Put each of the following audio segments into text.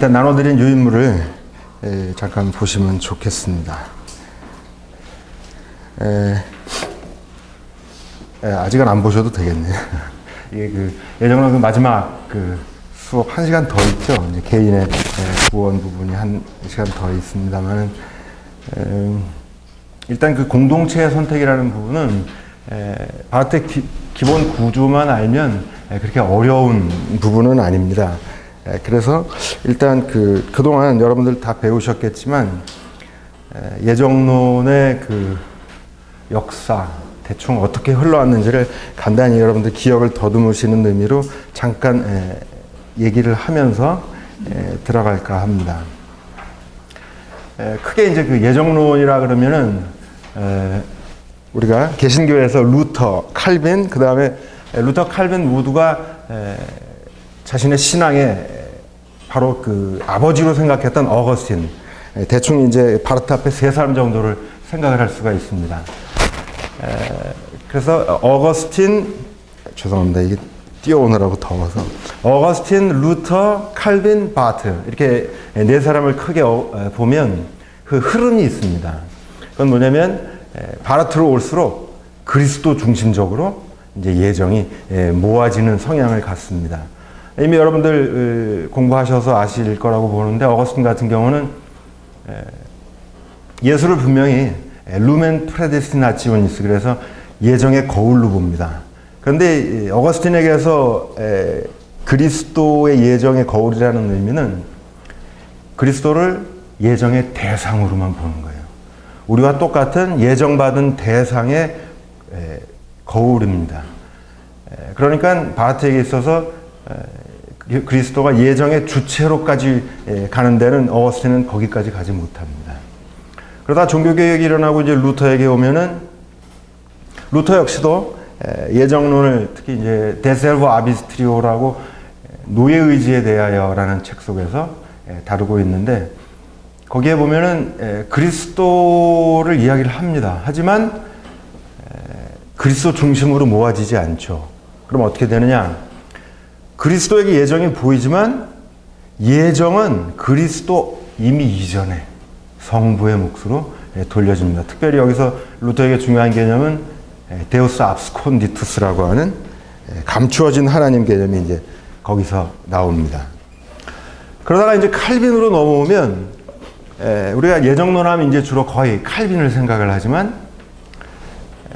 일단 나눠드린 유인물을 잠깐 보시면 좋겠습니다. 아직은 안 보셔도 되겠네요. 이게 예정으로 마지막 수업 1시간 더 있죠. 이제 개인의 구원 부분이 1시간 더 있습니다만은, 일단 공동체의 선택이라는 부분은 바하트의 기본 구조만 알면 그렇게 어려운 부분은 아닙니다. 그래서 일단 그동안 여러분들 다 배우셨겠지만, 예정론의 역사, 대충 어떻게 흘러왔는지를 간단히 여러분들 기억을 더듬으시는 의미로 잠깐 얘기를 하면서 들어갈까 합니다. 크게 이제 예정론이라 그러면은 우리가 개신교에서 루터, 칼빈, 그 다음에 루터, 칼빈 모두가 자신의 신앙의 바로 아버지로 생각했던 어거스틴, 대충 이제 바르트 앞에 3사람 정도를 생각을 할 수가 있습니다. 그래서 어거스틴, 죄송합니다. 이게 뛰어오느라고 더워서. 어거스틴, 루터, 칼빈, 바하트, 이렇게 4사람을 크게 보면 그 흐름이 있습니다. 그건 뭐냐면 바하트로 올수록 그리스도 중심적으로 이제 예정이 모아지는 성향을 갖습니다. 이미 여러분들 공부하셔서 아실 거라고 보는데, 어거스틴 같은 경우는 예수를 분명히 루멘 프레데스티나치오니스, 그래서 예정의 거울로 봅니다. 그런데 어거스틴에게서 그리스도의 예정의 거울이라는 의미는 그리스도를 예정의 대상으로만 보는 거예요. 우리와 똑같은 예정받은 대상의 거울입니다. 그러니까 바하트에게 있어서 그리스도가 예정의 주체로까지 가는 데는 어거스틴은 거기까지 가지 못합니다. 그러다 종교개혁이 일어나고 이제 루터에게 오면은, 루터 역시도 예정론을 특히 이제 데셀보 아비스트리오라고 노예의지에 대하여라는 책 속에서 다루고 있는데, 거기에 보면은 그리스도를 이야기를 합니다. 하지만 그리스도 중심으로 모아지지 않죠. 그럼 어떻게 되느냐? 그리스도에게 예정이 보이지만 예정은 그리스도 이미 이전에 성부의 몫으로 돌려집니다. 특별히 여기서 루터에게 중요한 개념은 데우스 압스콘디투스라고 하는 감추어진 하나님 개념이 이제 거기서 나옵니다. 그러다가 이제 칼빈으로 넘어오면, 우리가 예정론하면 이제 주로 거의 칼빈을 생각을 하지만,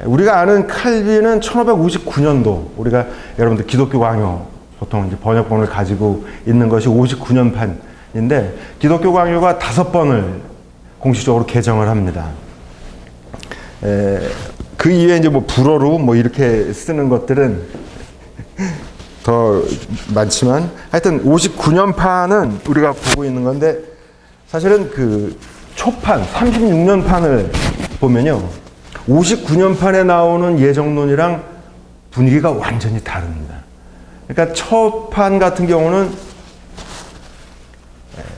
우리가 아는 칼빈은 1559년도, 우리가 여러분들 기독교 강요 보통 이제 번역본을 가지고 있는 것이 59년판인데, 기독교 강요가 5번을 공식적으로 개정을 합니다. 그 이외에 이제 불어로 이렇게 쓰는 것들은 더 많지만, 하여튼 59년판은 우리가 보고 있는 건데, 사실은 초판 36년판을 보면요, 59년판에 나오는 예정론이랑 분위기가 완전히 다릅니다. 그러니까 초판 같은 경우는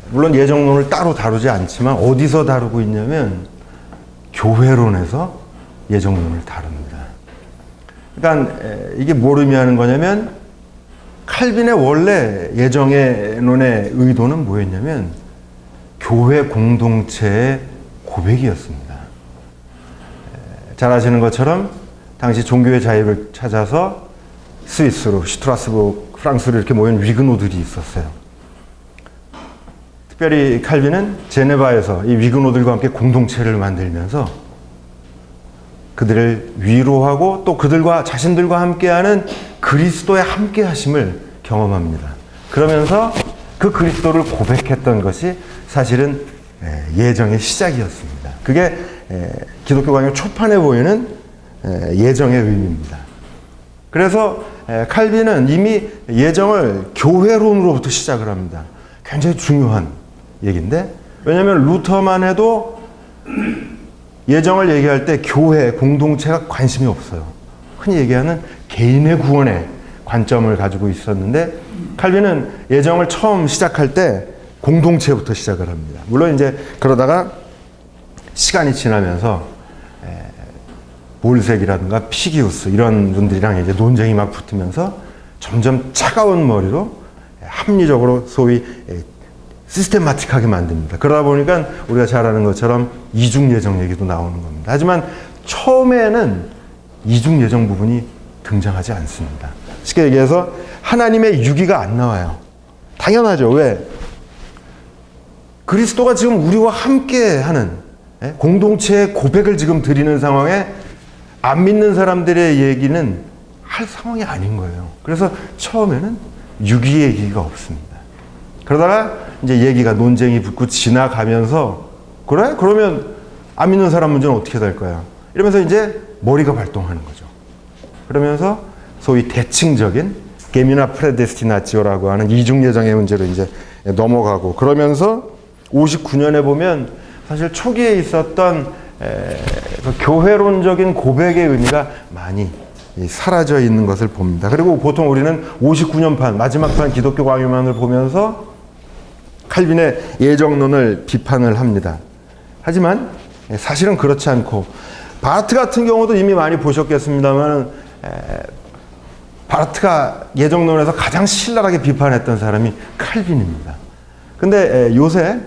물론 예정론을 따로 다루지 않지만 어디서 다루고 있냐면 교회론에서 예정론을 다룹니다. 그러니까 이게 뭘 의미하는 거냐면, 칼빈의 원래 예정론의 의도는 뭐였냐면 교회 공동체의 고백이었습니다. 잘 아시는 것처럼 당시 종교의 자유를 찾아서 스위스로, 슈트라스부르크, 프랑스로 이렇게 모인 위그노들이 있었어요. 특별히 칼빈은 제네바에서 이 위그노들과 함께 공동체를 만들면서 그들을 위로하고 또 그들과 자신들과 함께하는 그리스도의 함께하심을 경험합니다. 그러면서 그 그리스도를 고백했던 것이 사실은 예정의 시작이었습니다. 그게 기독교 강요 초판에 보이는 예정의 의미입니다. 그래서 칼빈은 이미 예정을 교회론으로부터 시작을 합니다. 굉장히 중요한 얘기인데, 왜냐하면 루터만 해도 예정을 얘기할 때 교회, 공동체가 관심이 없어요. 흔히 얘기하는 개인의 구원에 관점을 가지고 있었는데, 칼빈은 예정을 처음 시작할 때 공동체부터 시작을 합니다. 물론 이제 그러다가 시간이 지나면서 볼색이라든가 피기우스 이런 분들이랑 이제 논쟁이 막 붙으면서 점점 차가운 머리로 합리적으로 소위 시스테마틱하게 만듭니다. 그러다 보니까 우리가 잘 아는 것처럼 이중 예정 얘기도 나오는 겁니다. 하지만 처음에는 이중 예정 부분이 등장하지 않습니다. 쉽게 얘기해서 하나님의 유기가 안 나와요. 당연하죠. 왜? 그리스도가 지금 우리와 함께 하는 공동체의 고백을 지금 드리는 상황에 안 믿는 사람들의 얘기는 할 상황이 아닌 거예요. 그래서 처음에는 유기 얘기가 없습니다. 그러다가 이제 얘기가 논쟁이 붙고 지나가면서 그래? 그러면 안 믿는 사람 문제는 어떻게 될 거야? 이러면서 이제 머리가 발동하는 거죠. 그러면서 소위 대칭적인 게미나 프레데스티나치오라고 하는 이중 예정의 문제로 이제 넘어가고 그러면서 59년에 보면 사실 초기에 있었던 그 교회론적인 고백의 의미가 많이 사라져 있는 것을 봅니다. 그리고 보통 우리는 59년판 마지막 판 기독교 광유만을 보면서 칼빈의 예정론을 비판을 합니다. 하지만 사실은 그렇지 않고 바르트 같은 경우도 이미 많이 보셨겠습니다만 바르트가 예정론에서 가장 신랄하게 비판했던 사람이 칼빈입니다. 근데 요새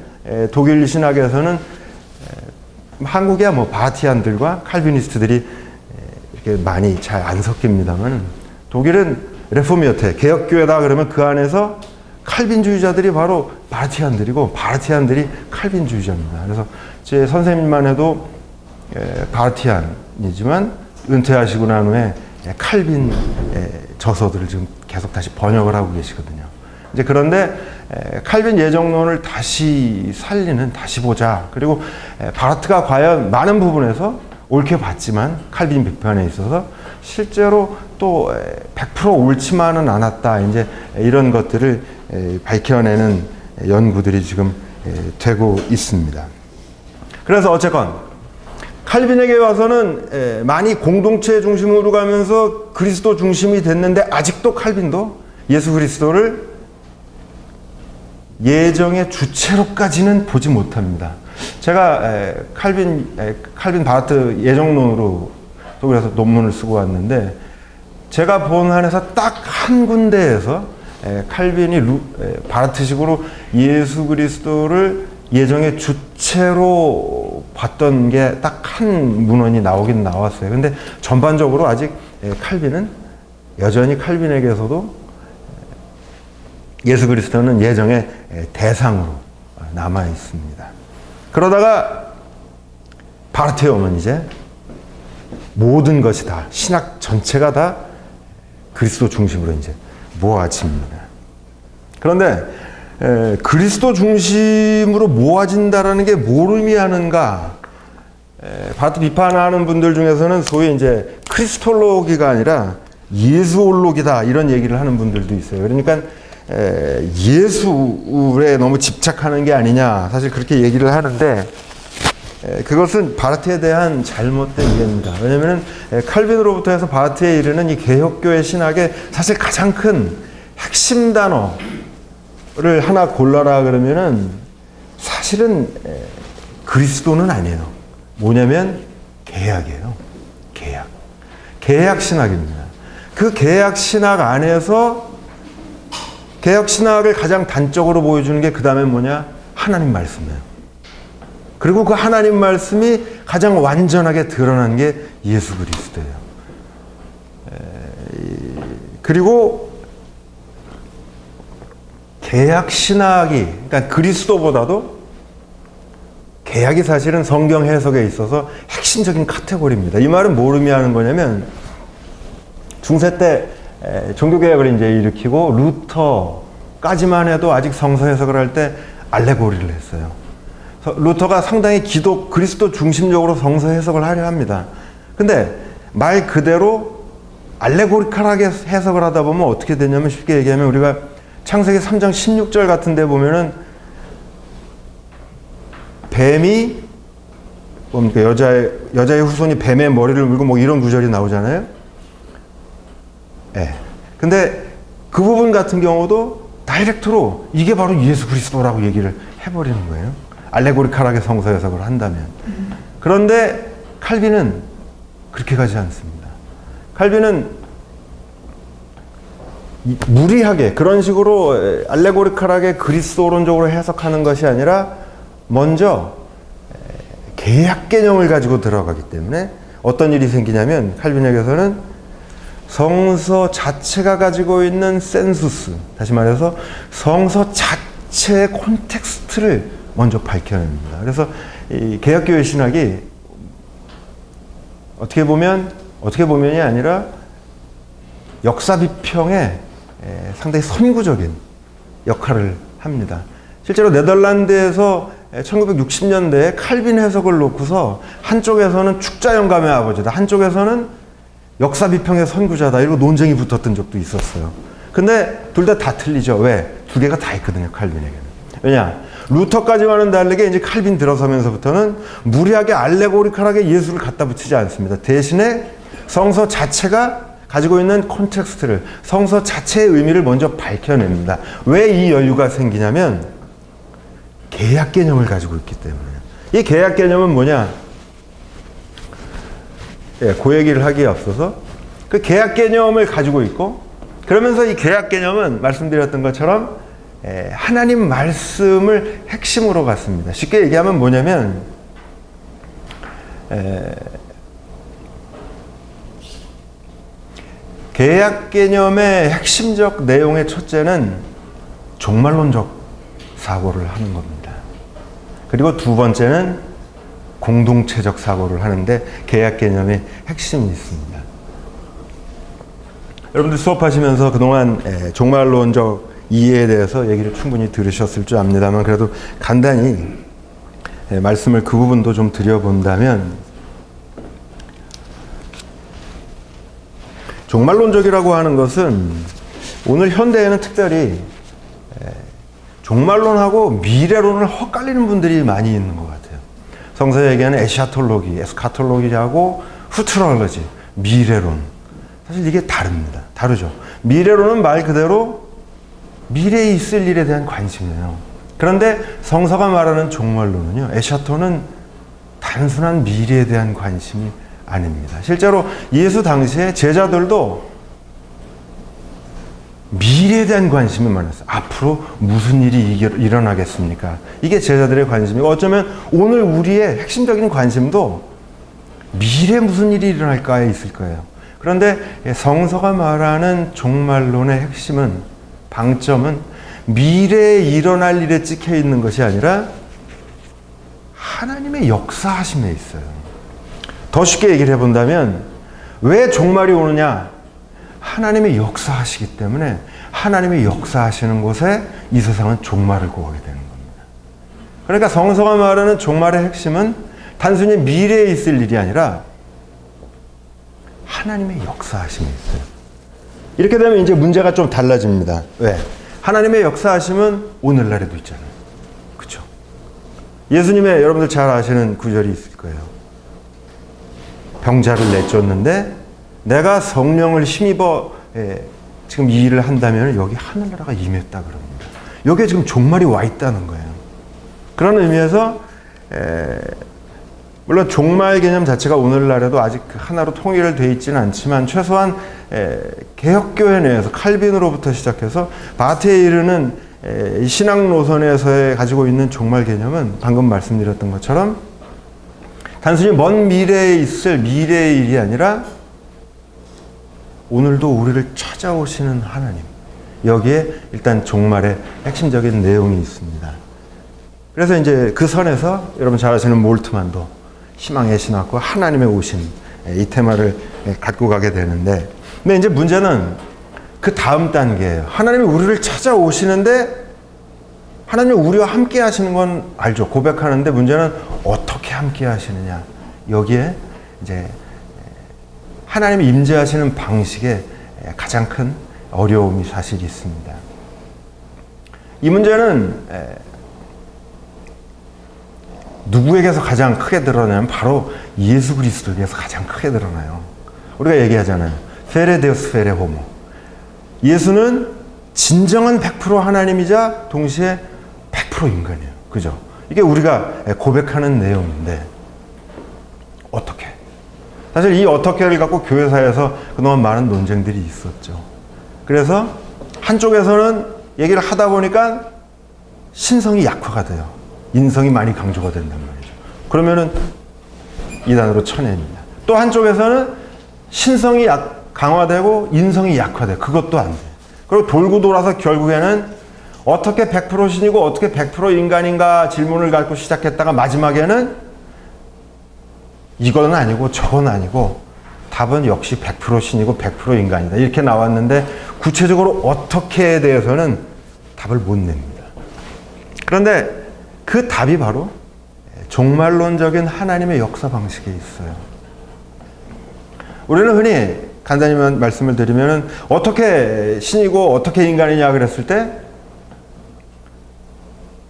독일 신학에서는 한국의 뭐 바티안들과 칼비니스트들이 이렇게 많이 잘 안 섞입니다만 독일은 레포미어테 개혁교회다 그러면 그 안에서 칼빈주의자들이 바로 바르티안들이고 바르티안들이 칼빈주의자입니다. 그래서 제 선생님만 해도 바르티안이지만 은퇴하시고 난 후에 칼빈 저서들을 지금 계속 다시 번역을 하고 계시거든요. 이제 그런데 칼빈 예정론을 다시 살리는 다시 보자. 그리고 바르트가 과연 많은 부분에서 옳게 봤지만 칼빈 비판에 있어서 실제로 또 100% 옳지만은 않았다. 이제 이런 것들을 밝혀내는 연구들이 지금 되고 있습니다. 그래서 어쨌건 칼빈에게 와서는 많이 공동체 중심으로 가면서 그리스도 중심이 됐는데 아직도 칼빈도 예수 그리스도를 예정의 주체로까지는 보지 못합니다. 제가 칼빈 바르트 예정론으로 독일에서 논문을 쓰고 왔는데 제가 본 한에서 딱 한 군데에서 칼빈이 바르트식으로 예수 그리스도를 예정의 주체로 봤던 게 딱 한 문헌이 나오긴 나왔어요. 근데 전반적으로 아직 칼빈은 여전히 칼빈에게서도 예수 그리스도는 예정의 대상으로 남아 있습니다. 그러다가 바르트에 오면 이제 모든 것이 다 신학 전체가 다 그리스도 중심으로 이제 모아집니다. 그런데 그리스도 중심으로 모아진다라는 게 뭘 의미하는가? 바르트 비판하는 분들 중에서는 소위 이제 크리스톨로기가 아니라 예수올로기다 이런 얘기를 하는 분들도 있어요. 그러니까 예수에 너무 집착하는 게 아니냐 사실 그렇게 얘기를 하는데 그것은 바르트에 대한 잘못된 이해입니다. 왜냐하면 칼빈으로부터 해서 바르트에 이르는 이 개혁교회 신학의 사실 가장 큰 핵심 단어를 하나 골라라 그러면은 사실은 그리스도는 아니에요. 뭐냐면 계약이에요. 계약 신학입니다. 그 계약 신학 안에서 개혁 신학을 가장 단적으로 보여주는 게 그 다음에 뭐냐? 하나님 말씀이에요. 그리고 그 하나님 말씀이 가장 완전하게 드러난 게 예수 그리스도예요. 그리고 개혁 신학이 그러니까 그리스도보다도 개혁이 사실은 성경 해석에 있어서 핵심적인 카테고리입니다. 이 말은 뭘 의미하는 거냐면 중세 때 종교개혁을 이제 일으키고 루터까지만 해도 아직 성서 해석을 할 때 알레고리를 했어요. 루터가 상당히 그리스도 중심적으로 성서 해석을 하려 합니다. 근데 말 그대로 알레고리컬하게 해석을 하다 보면 어떻게 되냐면 쉽게 얘기하면 우리가 창세기 3장 16절 같은 데 보면은 뱀이 뭡니까? 여자의 후손이 뱀의 머리를 물고 뭐 이런 구절이 나오잖아요. 예. 근데 그 부분 같은 경우도 다이렉트로 이게 바로 예수 그리스도라고 얘기를 해버리는 거예요. 알레고리컬하게 성서 해석을 한다면. 그런데 칼빈은 그렇게 가지 않습니다. 칼빈은 무리하게 그런 식으로 알레고리컬하게 그리스도론적으로 해석하는 것이 아니라 먼저 계약 개념을 가지고 들어가기 때문에 어떤 일이 생기냐면 칼빈에게서는 성서 자체가 가지고 있는 센수스, 다시 말해서 성서 자체의 콘텍스트를 먼저 밝혀냅니다. 그래서 이 개혁교회 신학이 어떻게 보면이 아니라 역사 비평에 상당히 선구적인 역할을 합니다. 실제로 네덜란드에서 1960년대에 칼빈 해석을 놓고서 한쪽에서는 축자 영감의 아버지다, 한쪽에서는 역사 비평의 선구자다, 이러고 논쟁이 붙었던 적도 있었어요. 근데 둘 다 틀리죠. 왜? 두 개가 다 있거든요, 칼빈에게는. 왜냐? 루터까지와는 다르게 이제 칼빈 들어서면서부터는 무리하게 알레고리컬하게 예수를 갖다 붙이지 않습니다. 대신에 성서 자체가 가지고 있는 콘텍스트를, 성서 자체의 의미를 먼저 밝혀냅니다. 왜 이 여유가 생기냐면 계약 개념을 가지고 있기 때문에. 이 계약 개념은 뭐냐? 그 얘기를 하기에 앞서서 그 계약 개념을 가지고 있고, 그러면서 이 계약 개념은 말씀드렸던 것처럼 하나님 말씀을 핵심으로 갖습니다. 쉽게 얘기하면 뭐냐면 계약 개념의 핵심적 내용의 첫째는 종말론적 사고를 하는 겁니다. 그리고 두 번째는 공동체적 사고를 하는데 계약 개념의 핵심이 있습니다. 여러분들 수업하시면서 그동안 종말론적 이해에 대해서 얘기를 충분히 들으셨을 줄 압니다만, 그래도 간단히 말씀을 그 부분도 좀 드려본다면, 종말론적이라고 하는 것은 오늘 현대에는 특별히 종말론하고 미래론을 헛갈리는 분들이 많이 있는 것 같아요. 성서에 얘기하는 에샤톨로기, 에스카톨로기하고 후트롤로지, 미래론. 사실 이게 다릅니다. 다르죠. 미래론은 말 그대로 미래에 있을 일에 대한 관심이에요. 그런데 성서가 말하는 종말론은요, 에샤토는 단순한 미래에 대한 관심이 아닙니다. 실제로 예수 당시에 제자들도 미래에 대한 관심이 많았어요. 앞으로 무슨 일이 일어나겠습니까? 이게 제자들의 관심이고, 어쩌면 오늘 우리의 핵심적인 관심도 미래에 무슨 일이 일어날까에 있을 거예요. 그런데 성서가 말하는 종말론의 핵심은, 방점은 미래에 일어날 일에 찍혀 있는 것이 아니라 하나님의 역사하심에 있어요. 더 쉽게 얘기를 해본다면 왜 종말이 오느냐? 하나님의 역사하시기 때문에 하나님의 역사하시는 곳에 이 세상은 종말을 구하게 되는 겁니다. 그러니까 성서가 말하는 종말의 핵심은 단순히 미래에 있을 일이 아니라 하나님의 역사하심이 있어요. 이렇게 되면 이제 문제가 좀 달라집니다. 왜? 하나님의 역사하심은 오늘날에도 있잖아요. 그렇죠? 예수님의, 여러분들 잘 아시는 구절이 있을 거예요. 병자를 내쫓는데 내가 성령을 힘입어 지금 이 일을 한다면 여기 하늘나라가 임했다 그럽니다. 여기에 지금 종말이 와 있다는 거예요. 그런 의미에서 물론 종말 개념 자체가 오늘날에도 아직 하나로 통일되어 있지는 않지만, 최소한 개혁교회 내에서 칼빈으로부터 시작해서 바트에 이르는 신앙 노선에서 가지고 있는 종말 개념은 방금 말씀드렸던 것처럼 단순히 먼 미래에 있을 미래의 일이 아니라 오늘도 우리를 찾아오시는 하나님, 여기에 일단 종말의 핵심적인 내용이 있습니다. 그래서 이제 그 선에서 여러분 잘 아시는 몰트만도 희망의 신학과 하나님의 오심, 이 테마를 갖고 가게 되는데, 근데 이제 문제는 그 다음 단계예요. 하나님이 우리를 찾아오시는데 하나님이 우리와 함께 하시는 건 알죠. 고백하는데 문제는 어떻게 함께 하시느냐. 여기에 이제 하나님이 임재하시는 방식에 가장 큰 어려움이 사실 있습니다. 이 문제는 누구에게서 가장 크게 드러나면 바로 예수 그리스도에게서 가장 크게 드러나요. 우리가 얘기하잖아요. 페레 데우스 페레 호모. 예수는 진정한 100% 하나님이자 동시에 100% 인간이에요. 그죠? 이게 우리가 고백하는 내용인데 어떻게? 사실 이 어떻게를 갖고 교회사에서 그동안 많은 논쟁들이 있었죠. 그래서 한쪽에서는 얘기를 하다 보니까 신성이 약화가 돼요. 인성이 많이 강조가 된단 말이죠. 그러면은 이단으로 쳐냅니다. 또 한쪽에서는 신성이 강화되고 인성이 약화돼. 그것도 안 돼. 그리고 돌고 돌아서 결국에는 어떻게 100% 신이고 어떻게 100% 인간인가 질문을 갖고 시작했다가 마지막에는 이건 아니고 저건 아니고 답은 역시 100% 신이고 100% 인간이다. 이렇게 나왔는데 구체적으로 어떻게에 대해서는 답을 못 냅니다. 그런데 그 답이 바로 종말론적인 하나님의 역사 방식에 있어요. 우리는 흔히 간단히 말씀을 드리면 어떻게 신이고 어떻게 인간이냐 그랬을 때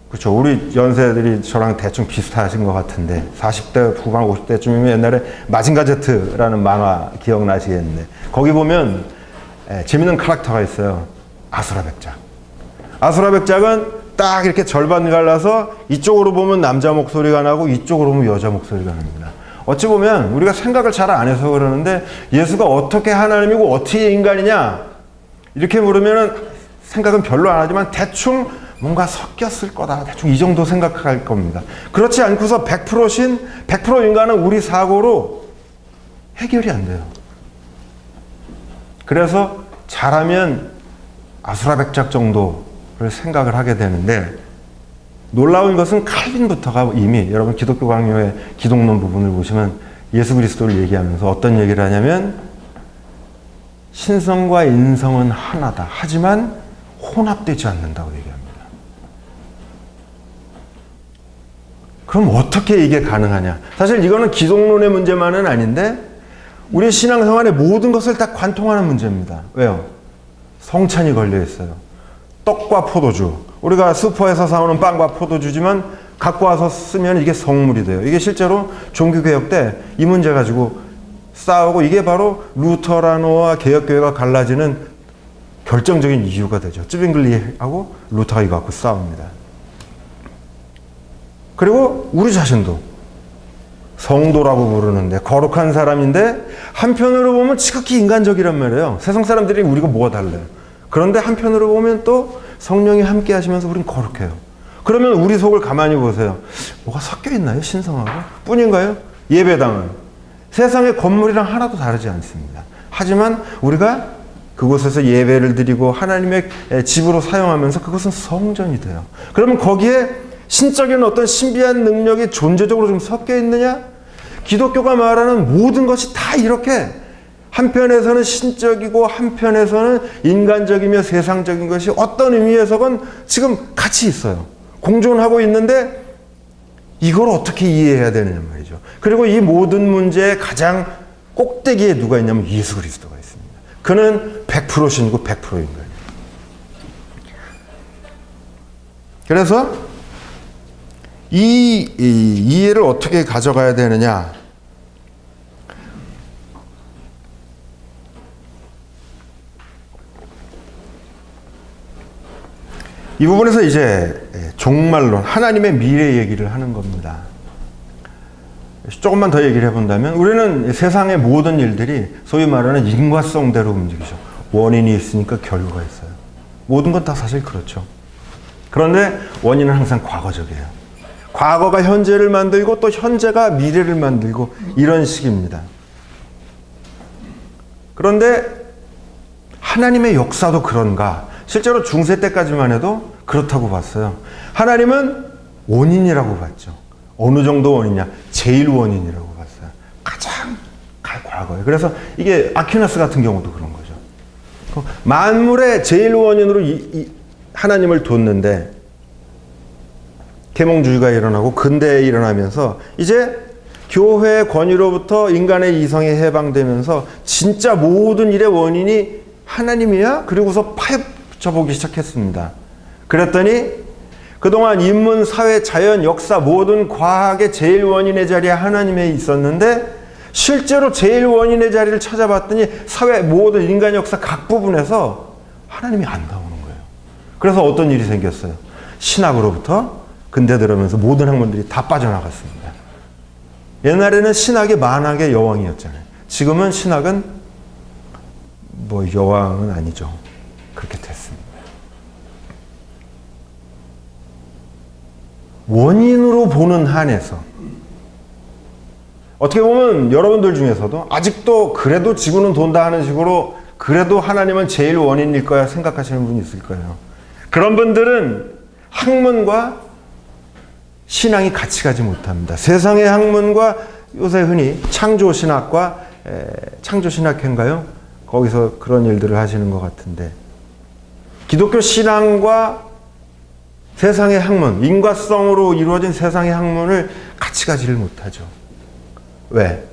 그렇죠. 우리 연세들이 저랑 대충 비슷하신 것 같은데 40대 후반 50대쯤이면 옛날에 마징가 제트라는 만화 기억나시겠는데 거기 보면 재밌는 캐릭터가 있어요. 아수라 백작. 아수라 백작은 딱 이렇게 절반 갈라서 이쪽으로 보면 남자 목소리가 나고 이쪽으로 보면 여자 목소리가 납니다. 어찌 보면 우리가 생각을 잘 안 해서 그러는데 예수가 어떻게 하나님이고 어떻게 인간이냐 이렇게 물으면 생각은 별로 안 하지만 대충 뭔가 섞였을 거다. 대충 이 정도 생각할 겁니다. 그렇지 않고서 100% 신, 100% 인간은 우리 사고로 해결이 안 돼요. 그래서 잘하면 아수라백작 정도를 생각을 하게 되는데 놀라운 것은 칼빈부터가 이미 여러분 기독교 강요의 기독론 부분을 보시면 예수 그리스도를 얘기하면서 어떤 얘기를 하냐면 신성과 인성은 하나다. 하지만 혼합되지 않는다고 얘기합니다. 그럼 어떻게 이게 가능하냐? 사실 이거는 기독론의 문제만은 아닌데 우리 신앙생활의 모든 것을 다 관통하는 문제입니다. 왜요? 성찬이 걸려 있어요. 떡과 포도주. 우리가 슈퍼에서 사오는 빵과 포도주지만 갖고 와서 쓰면 이게 성물이 돼요. 이게 실제로 종교개혁 때 이 문제 가지고 싸우고 이게 바로 루터라노와 개혁교회가 갈라지는 결정적인 이유가 되죠. 쯔빙글리하고 루터가 이거 갖고 싸웁니다. 그리고 우리 자신도 성도라고 부르는데 거룩한 사람인데 한편으로 보면 지극히 인간적이란 말이에요. 세상 사람들이 우리가 뭐가 달라요. 그런데 한편으로 보면 또 성령이 함께 하시면서 우린 거룩해요. 그러면 우리 속을 가만히 보세요. 뭐가 섞여 있나요? 신성하고? 뿐인가요? 예배당은 세상의 건물이랑 하나도 다르지 않습니다. 하지만 우리가 그곳에서 예배를 드리고 하나님의 집으로 사용하면서 그것은 성전이 돼요. 그러면 거기에 신적인 어떤 신비한 능력이 존재적으로 좀 섞여 있느냐? 기독교가 말하는 모든 것이 다 이렇게 한편에서는 신적이고 한편에서는 인간적이며 세상적인 것이 어떤 의미에서건 지금 같이 있어요. 공존하고 있는데 이걸 어떻게 이해해야 되느냐 말이죠. 그리고 이 모든 문제의 가장 꼭대기에 누가 있냐면 예수 그리스도가 있습니다. 그는 100% 신이고 100% 인간이에요. 그래서 이 이해를 어떻게 가져가야 되느냐? 이 부분에서 이제 종말론, 하나님의 미래 얘기를 하는 겁니다. 조금만 더 얘기를 해본다면 우리는 세상의 모든 일들이 소위 말하는 인과성대로 움직이죠. 원인이 있으니까 결과가 있어요. 모든 건 다 사실 그렇죠. 그런데 원인은 항상 과거적이에요. 과거가 현재를 만들고 또 현재가 미래를 만들고 이런 식입니다. 그런데 하나님의 역사도 그런가? 실제로 중세 때까지만 해도 그렇다고 봤어요. 하나님은 원인이라고 봤죠. 어느 정도 원인이냐? 제일 원인이라고 봤어요. 가장 과거에. 그래서 이게 아퀴나스 같은 경우도 그런 거죠. 만물의 제일 원인으로 하나님을 뒀는데 계몽주의가 일어나고 근대에 일어나면서 이제 교회의 권위로부터 인간의 이성이 해방되면서 진짜 모든 일의 원인이 하나님이야? 그리고서 파헤쳐보기 시작했습니다. 그랬더니 그동안 인문, 사회, 자연, 역사 모든 과학의 제일 원인의 자리에 하나님이 있었는데 실제로 제일 원인의 자리를 찾아봤더니 사회 모든 인간 역사 각 부분에서 하나님이 안 나오는 거예요. 그래서 어떤 일이 생겼어요? 신학으로부터 근대 들어오면서 모든 학문들이 다 빠져나갔습니다. 옛날에는 신학이 만학의 여왕이었잖아요. 지금은 신학은 뭐 여왕은 아니죠. 그렇게 됐습니다. 원인으로 보는 한에서 어떻게 보면 여러분들 중에서도 아직도 그래도 지구는 돈다 하는 식으로 그래도 하나님은 제일 원인일 거야 생각하시는 분이 있을 거예요. 그런 분들은 학문과 신앙이 같이 가지 못합니다. 세상의 학문과 요새 흔히 창조신학과 창조신학회인가요? 거기서 그런 일들을 하시는 것 같은데 기독교 신앙과 세상의 학문, 인과성으로 이루어진 세상의 학문을 같이 가지를 못하죠. 왜?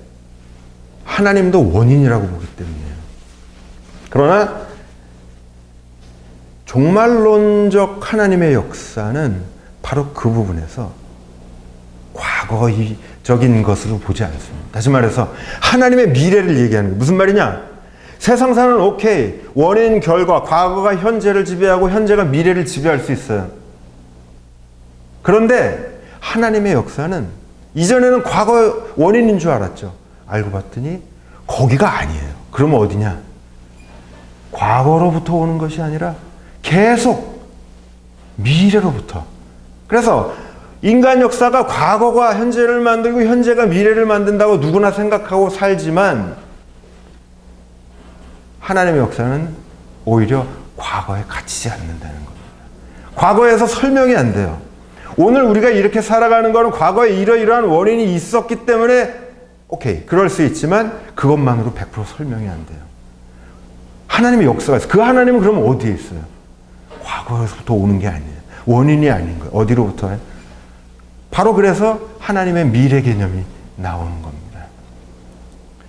하나님도 원인이라고 보기 때문이에요. 그러나 종말론적 하나님의 역사는 바로 그 부분에서 과거적인 것으로 보지 않습니다. 다시 말해서 하나님의 미래를 얘기하는 거예요. 무슨 말이냐? 세상사는 오케이. 원인, 결과, 과거가 현재를 지배하고 현재가 미래를 지배할 수 있어요. 그런데 하나님의 역사는 이전에는 과거 원인인 줄 알았죠. 알고 봤더니 거기가 아니에요. 그러면 어디냐? 과거로부터 오는 것이 아니라 계속 미래로부터. 그래서 인간 역사가 과거가 현재를 만들고 현재가 미래를 만든다고 누구나 생각하고 살지만 하나님의 역사는 오히려 과거에 갇히지 않는다는 겁니다. 과거에서 설명이 안 돼요. 오늘 우리가 이렇게 살아가는 것은 과거에 이러이러한 원인이 있었기 때문에 오케이, 그럴 수 있지만 그것만으로 100% 설명이 안 돼요. 하나님의 역사가 있어요. 그 하나님은 그럼 어디에 있어요? 과거에서부터 오는 게 아니에요. 원인이 아닌 거예요. 어디로부터요? 바로 그래서 하나님의 미래 개념이 나오는 겁니다.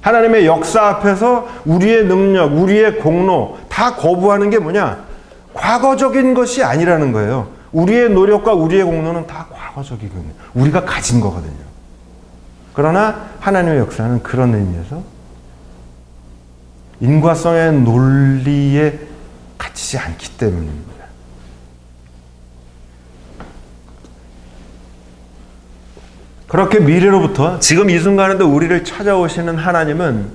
하나님의 역사 앞에서 우리의 능력, 우리의 공로 다 거부하는 게 뭐냐? 과거적인 것이 아니라는 거예요. 우리의 노력과 우리의 공로는 다 과거적이거든요. 우리가 가진 거거든요. 그러나 하나님의 역사는 그런 의미에서 인과성의 논리에 갇히지 않기 때문입니다. 그렇게 미래로부터 지금 이 순간에도 우리를 찾아오시는 하나님은,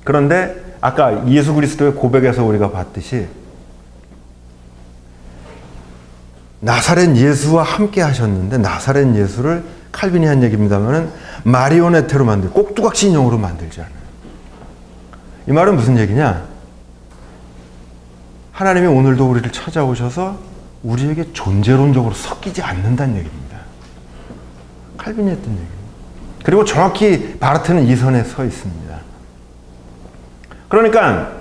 그런데 아까 예수 그리스도의 고백에서 우리가 봤듯이 나사렛 예수와 함께 하셨는데 나사렛 예수를 칼빈이 한 얘기입니다만은 마리오네테로 꼭두각시 인형으로 만들지 않아요. 이 말은 무슨 얘기냐? 하나님이 오늘도 우리를 찾아오셔서 우리에게 존재론적으로 섞이지 않는다는 얘기입니다. 칼빈이 했던 얘기예요. 그리고 정확히 바르트는 이 선에 서 있습니다. 그러니까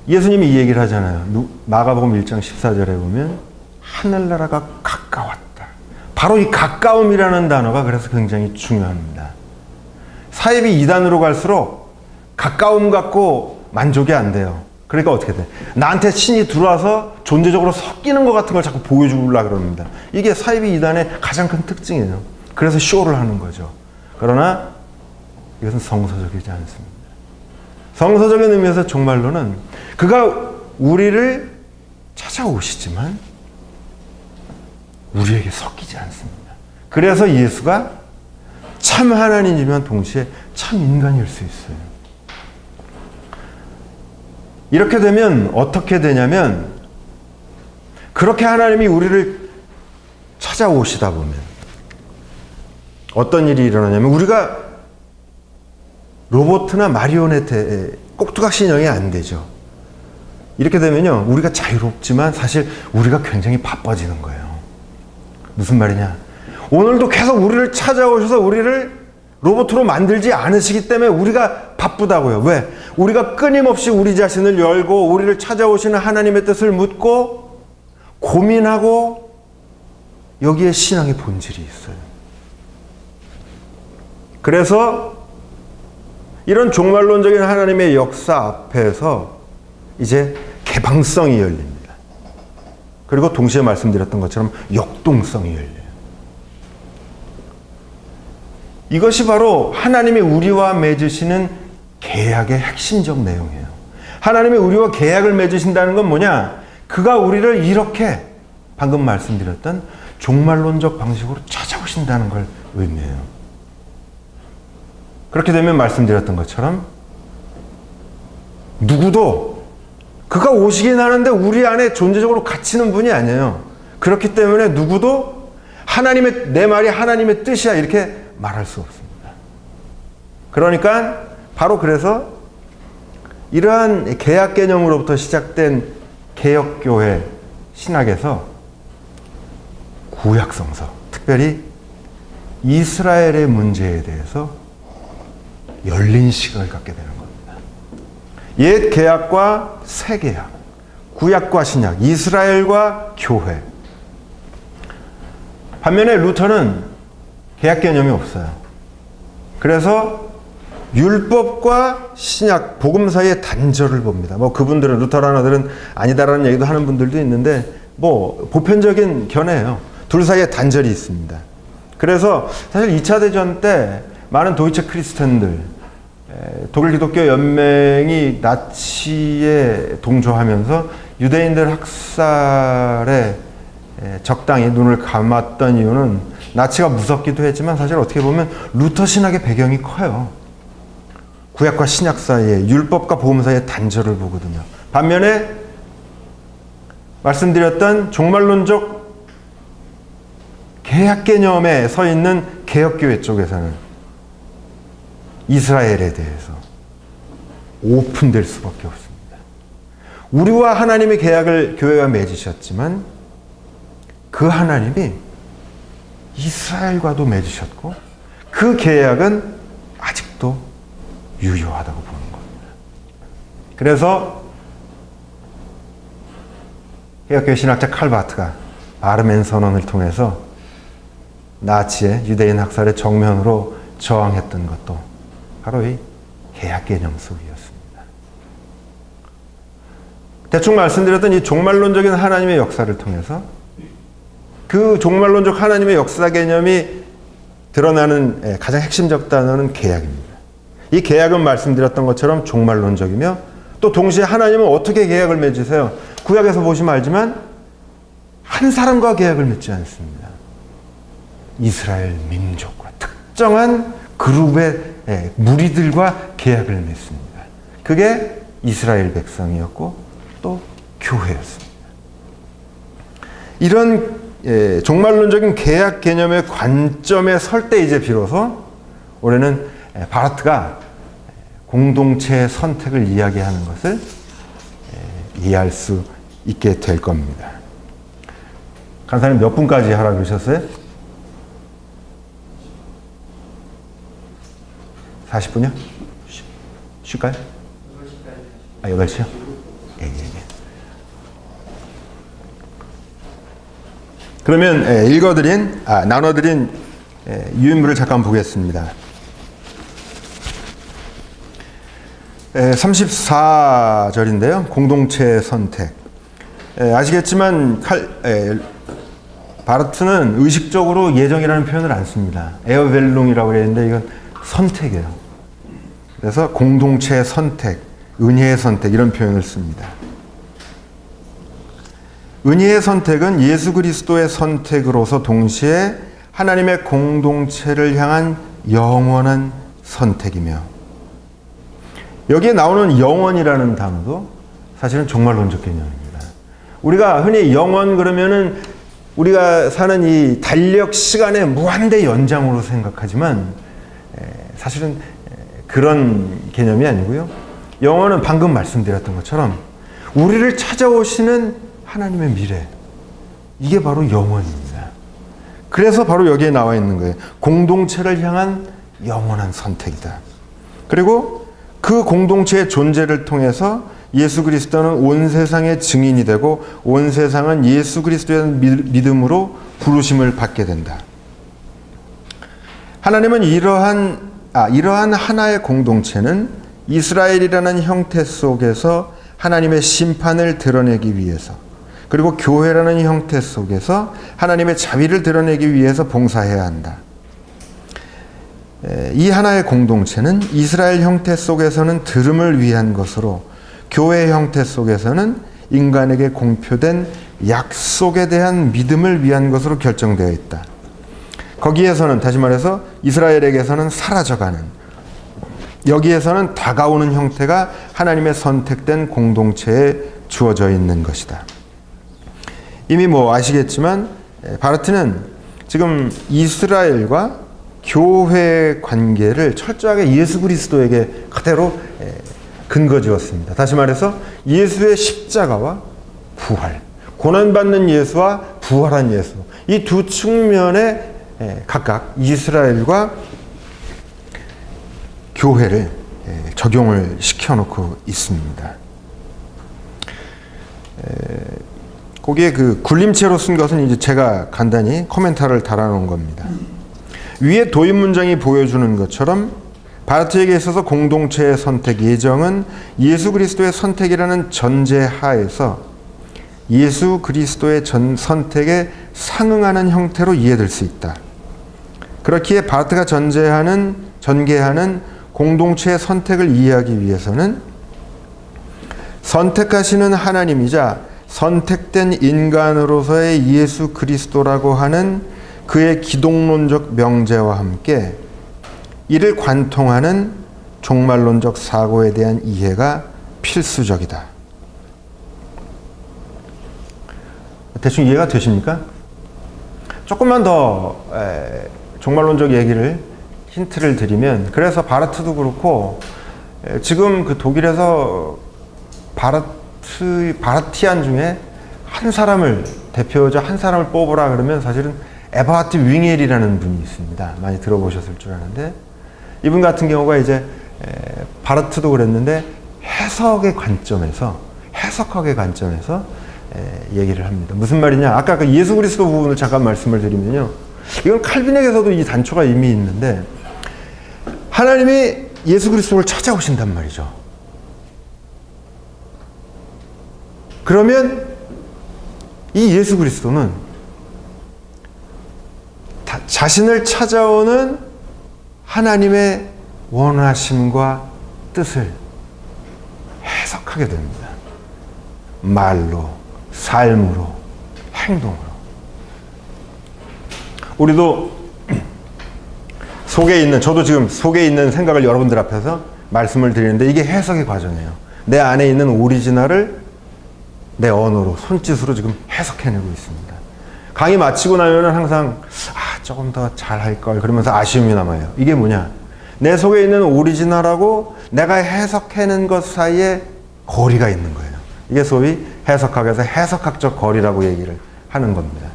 예수님이 이 얘기를 하잖아요. 마가복음 1장 14절에 보면 하늘나라가 가까웠다. 바로 이 가까움이라는 단어가 그래서 굉장히 중요합니다. 사입이 2단으로 갈수록 가까움 갖고 만족이 안 돼요. 그러니까 어떻게 돼? 나한테 신이 들어와서 존재적으로 섞이는 것 같은 걸 자꾸 보여주려고 그럽니다. 이게 사입이 2단의 가장 큰 특징이에요. 그래서 쇼를 하는 거죠. 그러나 이것은 성서적이지 않습니다. 성서적인 의미에서 종말론은 그가 우리를 찾아오시지만 우리에게 섞이지 않습니다. 그래서 예수가 참 하나님이지만 동시에 참 인간일 수 있어요. 이렇게 되면 어떻게 되냐면, 그렇게 하나님이 우리를 찾아오시다 보면 어떤 일이 일어나냐면, 우리가 로봇이나 마리오네트의 꼭두각시 인형이 안 되죠. 이렇게 되면요, 우리가 자유롭지만 사실 우리가 굉장히 바빠지는 거예요. 무슨 말이냐? 오늘도 계속 우리를 찾아오셔서 우리를 로봇으로 만들지 않으시기 때문에 우리가 바쁘다고요. 왜? 우리가 끊임없이 우리 자신을 열고 우리를 찾아오시는 하나님의 뜻을 묻고 고민하고 여기에 신앙의 본질이 있어요. 그래서 이런 종말론적인 하나님의 역사 앞에서 이제 개방성이 열립니다. 그리고 동시에 말씀드렸던 것처럼 역동성이 열려요. 이것이 바로 하나님이 우리와 맺으시는 계약의 핵심적 내용이에요. 하나님이 우리와 계약을 맺으신다는 건 뭐냐? 그가 우리를 이렇게 방금 말씀드렸던 종말론적 방식으로 찾아오신다는 걸 의미해요. 그렇게 되면 말씀드렸던 것처럼 누구도 그가 오시긴 하는데 우리 안에 존재적으로 갇히는 분이 아니에요. 그렇기 때문에 누구도 내 말이 하나님의 뜻이야 이렇게 말할 수 없습니다. 그러니까 바로 그래서 이러한 개약 개념으로부터 시작된 개혁교회 신학에서 구약성서, 특별히 이스라엘의 문제에 대해서 열린 시각을 갖게 되는 겁니다. 옛 개약과 새 개약, 구약과 신약, 이스라엘과 교회. 반면에 루터는 개약 개념이 없어요. 그래서 율법과 신약, 복음 사이의 단절을 봅니다. 뭐 그분들은, 루터라너들은 아니다라는 얘기도 하는 분들도 있는데 뭐 보편적인 견해예요. 둘 사이에 단절이 있습니다. 그래서 사실 2차 대전 때 많은 도이체 크리스천들, 독일 기독교 연맹이 나치에 동조하면서 유대인들 학살에 적당히 눈을 감았던 이유는 나치가 무섭기도 했지만 사실 어떻게 보면 루터 신학의 배경이 커요. 구약과 신약 사이에, 율법과 복음 사이의 단절을 보거든요. 반면에 말씀드렸던 종말론적 개약 개념에 서 있는 개혁교회 쪽에서는 이스라엘에 대해서 오픈될 수밖에 없습니다. 우리와 하나님의 계약을 교회가 맺으셨지만 그 하나님이 이스라엘과도 맺으셨고 그 계약은 아직도 유효하다고 보는 겁니다. 그래서 개혁교회 신학자 칼바트가 바르멘 선언을 통해서 나치의 유대인 학살의 정면으로 저항했던 것도 바로 이 개약 개념 속이었습니다. 대충 말씀드렸던 이 종말론적인 하나님의 역사를 통해서 그 종말론적 하나님의 역사 개념이 드러나는 가장 핵심적 단어는 계약입니다. 이 계약은 말씀드렸던 것처럼 종말론적이며 또 동시에 하나님은 어떻게 계약을 맺으세요? 구약에서 보시면 알지만 한 사람과 계약을 맺지 않습니다. 이스라엘 민족과 특정한 그룹의 무리들과 계약을 맺습니다. 그게 이스라엘 백성이었고 또 교회였습니다. 이런 종말론적인 계약 개념의 관점에 설 때 이제 비로소 올해는 바르트가 공동체의 선택을 이야기하는 것을 이해할 수 있게 될 겁니다. 간사님 몇 분까지 하라고 그러셨어요? 40분이요? 쉴까요? 8시요? 예. 그러면 나눠드린 유인물을 잠깐 보겠습니다. 34절인데요. 공동체 선택. 아시겠지만 바르트는 의식적으로 예정이라는 표현을 안 씁니다. 에어벨룽이라고 그랬는데 이건 선택이에요. 그래서 공동체 선택, 은혜의 선택 이런 표현을 씁니다. 은혜의 선택은 예수 그리스도의 선택으로서 동시에 하나님의 공동체를 향한 영원한 선택이며 여기에 나오는 영원이라는 단어도 사실은 종말론적 개념입니다. 우리가 흔히 영원 그러면은 우리가 사는 이 달력 시간의 무한대 연장으로 생각하지만 사실은 그런 개념이 아니고요. 영원은 방금 말씀드렸던 것처럼 우리를 찾아오시는 하나님의 미래, 이게 바로 영원입니다. 그래서 바로 여기에 나와 있는 거예요. 공동체를 향한 영원한 선택이다. 그리고 그 공동체의 존재를 통해서 예수 그리스도는 온 세상의 증인이 되고 온 세상은 예수 그리스도의 믿음으로 부르심을 받게 된다. 하나님은 이러한 하나의 공동체는 이스라엘이라는 형태 속에서 하나님의 심판을 드러내기 위해서 그리고 교회라는 형태 속에서 하나님의 자비를 드러내기 위해서 봉사해야 한다. 이 하나의 공동체는 이스라엘 형태 속에서는 들음을 위한 것으로 교회 형태 속에서는 인간에게 공표된 약속에 대한 믿음을 위한 것으로 결정되어 있다. 거기에서는 다시 말해서 이스라엘에게서는 사라져가는, 여기에서는 다가오는 형태가 하나님의 선택된 공동체에 주어져 있는 것이다. 이미 아시겠지만 바르트는 지금 이스라엘과 교회 관계를 철저하게 예수 그리스도에게 그대로 근거 지었습니다. 다시 말해서 예수의 십자가와 부활, 고난받는 예수와 부활한 예수, 이 두 측면에 각각 이스라엘과 교회를 적용을 시켜놓고 있습니다. 거기에 그 굴림체로 쓴 것은 이제 제가 간단히 코멘터를 달아놓은 겁니다. 위에 도입 문장이 보여주는 것처럼 바르트에게 있어서 공동체의 선택 예정은 예수 그리스도의 선택이라는 전제 하에서 예수 그리스도의 선택에 상응하는 형태로 이해될 수 있다. 그렇기에 바르트가 전개하는 공동체의 선택을 이해하기 위해서는 선택하시는 하나님이자 선택된 인간으로서의 예수 그리스도라고 하는 그의 기독론적 명제와 함께 이를 관통하는 종말론적 사고에 대한 이해가 필수적이다. 대충 이해가 되십니까? 조금만 더 종말론적 얘기를 힌트를 드리면, 그래서 바르트도 그렇고 지금 그 독일에서 바르티안 중에 한 사람을 대표자 한 사람을 뽑으라 그러면 사실은 에버하트 윙헬이라는 분이 있습니다. 많이 들어보셨을 줄 아는데, 이분 같은 경우가 이제 바르트도 그랬는데 해석학의 관점에서 얘기를 합니다. 무슨 말이냐? 아까 그 예수 그리스도 부분을 잠깐 말씀을 드리면요, 이건 칼빈에게서도 이 단초가 이미 있는데, 하나님이 예수 그리스도를 찾아오신단 말이죠. 그러면 이 예수 그리스도는 자신을 찾아오는 하나님의 원하심과 뜻을 해석하게 됩니다. 말로, 삶으로, 행동으로. 우리도 저도 지금 속에 있는 생각을 여러분들 앞에서 말씀을 드리는데, 이게 해석의 과정이에요. 내 안에 있는 오리지널을 내 언어로, 손짓으로 지금 해석해내고 있습니다. 강의 마치고 나면은 항상 조금 더 잘할 걸 그러면서 아쉬움이 남아요. 이게 뭐냐? 내 속에 있는 오리지널하고 내가 해석해낸 것 사이에 거리가 있는 거예요. 이게 소위 해석학에서 해석학적 거리라고 얘기를 하는 겁니다.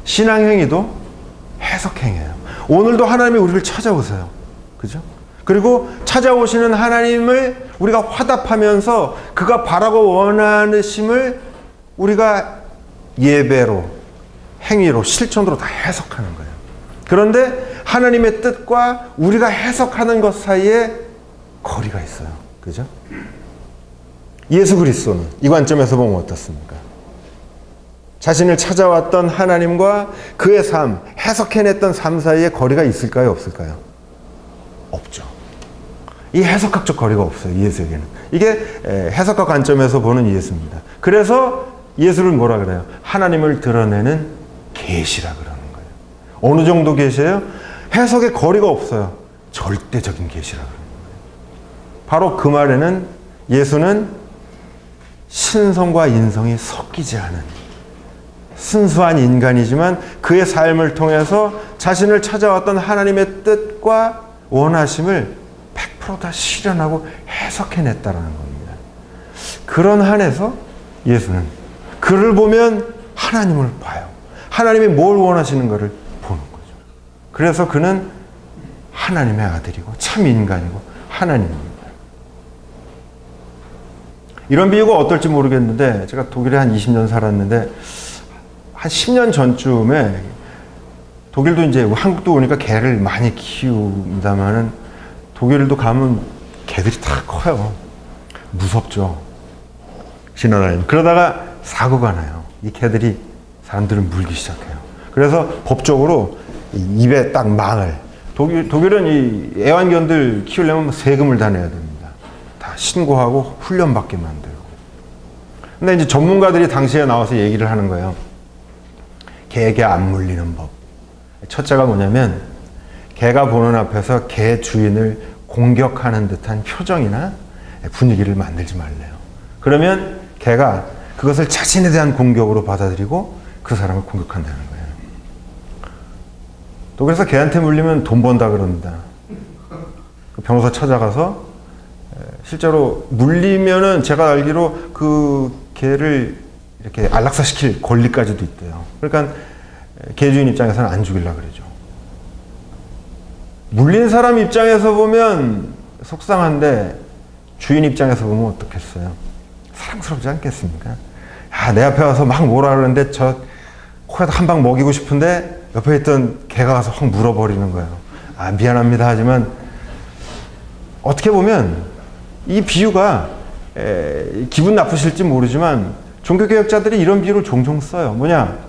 신앙행위도 해석행위예요. 오늘도 하나님이 우리를 찾아오세요. 그죠? 그리고 찾아오시는 하나님을 우리가 화답하면서 그가 바라고 원하심을 우리가 예배로, 행위로, 실천으로 다 해석하는 거예요. 그런데 하나님의 뜻과 우리가 해석하는 것 사이에 거리가 있어요. 그죠? 예수 그리스도는 이 관점에서 보면 어떻습니까? 자신을 찾아왔던 하나님과 그의 삶, 해석해냈던 삶 사이에 거리가 있을까요? 없을까요? 없죠. 이 해석학적 거리가 없어요. 예수에게는. 이게 해석학 관점에서 보는 예수입니다. 그래서 예수를 뭐라 그래요? 하나님을 드러내는 계시라 그러는 거예요. 어느 정도 계시예요? 해석의 거리가 없어요. 절대적인 계시라 그러는 거예요. 바로 그 말에는 예수는 신성과 인성이 섞이지 않은 순수한 인간이지만 그의 삶을 통해서 자신을 찾아왔던 하나님의 뜻과 원하심을 100% 다 실현하고 해석해냈다라는 겁니다. 그런 한에서 예수는 그를 보면 하나님을 봐요. 하나님이 뭘 원하시는가를 보는 거죠. 그래서 그는 하나님의 아들이고 참 인간이고 하나님입니다. 이런 비유가 어떨지 모르겠는데, 제가 독일에 한 20년 살았는데 한 10년 전쯤에 독일도 이제 한국도 오니까 개를 많이 키웁니다만은 독일도 가면 개들이 다 커요. 무섭죠. 지나다니는. 그러다가 사고가 나요. 이 개들이 사람들을 물기 시작해요. 그래서 법적으로 입에 딱 망을. 독일은 이 애완견들 키우려면 세금을 다 내야 됩니다. 다 신고하고 훈련받게 만들고. 근데 이제 전문가들이 당시에 나와서 얘기를 하는 거예요. 개에게 안 물리는 법. 첫째가 뭐냐면, 개가 보는 앞에서 개 주인을 공격하는 듯한 표정이나 분위기를 만들지 말래요. 그러면 개가 그것을 자신에 대한 공격으로 받아들이고 그 사람을 공격한다는 거예요. 또 그래서 개한테 물리면 돈 번다 그럽니다. 그 변호사 찾아가서 실제로 물리면은 제가 알기로 그 개를 이렇게 안락사시킬 권리까지도 있대요. 그러니까 개 주인 입장에서는 안 죽이려고 그러죠. 물린 사람 입장에서 보면 속상한데 주인 입장에서 보면 어떻겠어요? 사랑스럽지 않겠습니까? 야, 내 앞에 와서 막 뭐라 그러는데 저 코에다 한 방 먹이고 싶은데 옆에 있던 개가 가서 확 물어버리는 거예요. 아, 미안합니다 하지만 어떻게 보면 이 비유가 기분 나쁘실지 모르지만 종교개혁자들이 이런 비유를 종종 써요. 뭐냐?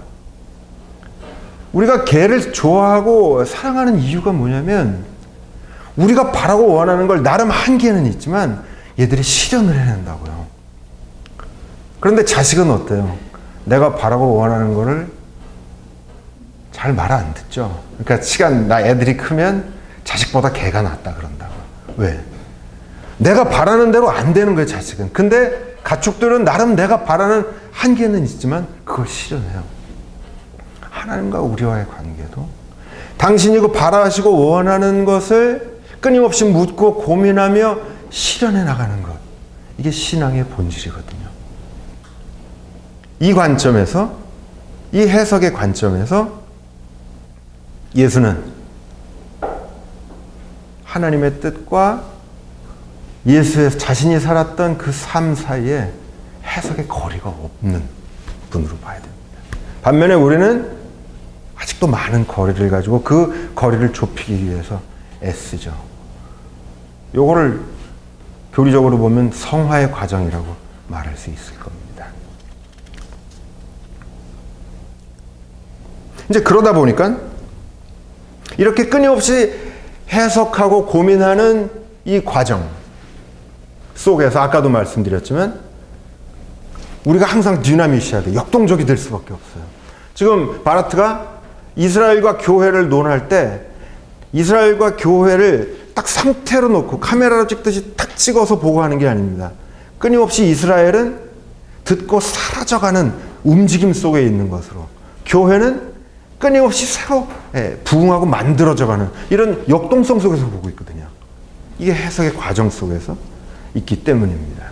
우리가 개를 좋아하고 사랑하는 이유가 뭐냐면 우리가 바라고 원하는 걸 나름 한계는 있지만 얘들이 실현을 해낸다고요. 그런데 자식은 어때요? 내가 바라고 원하는 거를 잘 말 안 듣죠. 그러니까 애들이 크면 자식보다 개가 낫다 그런다고. 왜? 내가 바라는 대로 안 되는 거예요, 자식은. 근데 가축들은 나름 내가 바라는 한계는 있지만 그걸 실현해요. 하나님과 우리와의 관계도 당신이 그 바라시고 원하는 것을 끊임없이 묻고 고민하며 실현해 나가는 것. 이게 신앙의 본질이거든요. 이 관점에서, 이 해석의 관점에서 예수는 하나님의 뜻과 예수의 자신이 살았던 그 삶 사이에 해석의 거리가 없는 분으로 봐야 됩니다. 반면에 우리는 아직도 많은 거리를 가지고 그 거리를 좁히기 위해서 애쓰죠. 요거를 교리적으로 보면 성화의 과정이라고 말할 수 있을 겁니다. 이제 그러다 보니까 이렇게 끊임없이 해석하고 고민하는 이 과정 속에서 아까도 말씀드렸지만 우리가 항상 디나미시해야 돼. 역동적이 될 수밖에 없어요. 지금 바라트가 이스라엘과 교회를 논할 때 이스라엘과 교회를 딱 상태로 놓고 카메라로 찍듯이 딱 찍어서 보고 하는 게 아닙니다. 끊임없이 이스라엘은 듣고 사라져가는 움직임 속에 있는 것으로 교회는 끊임없이 새로 부흥하고 만들어져가는 이런 역동성 속에서 보고 있거든요. 이게 해석의 과정 속에서 있기 때문입니다.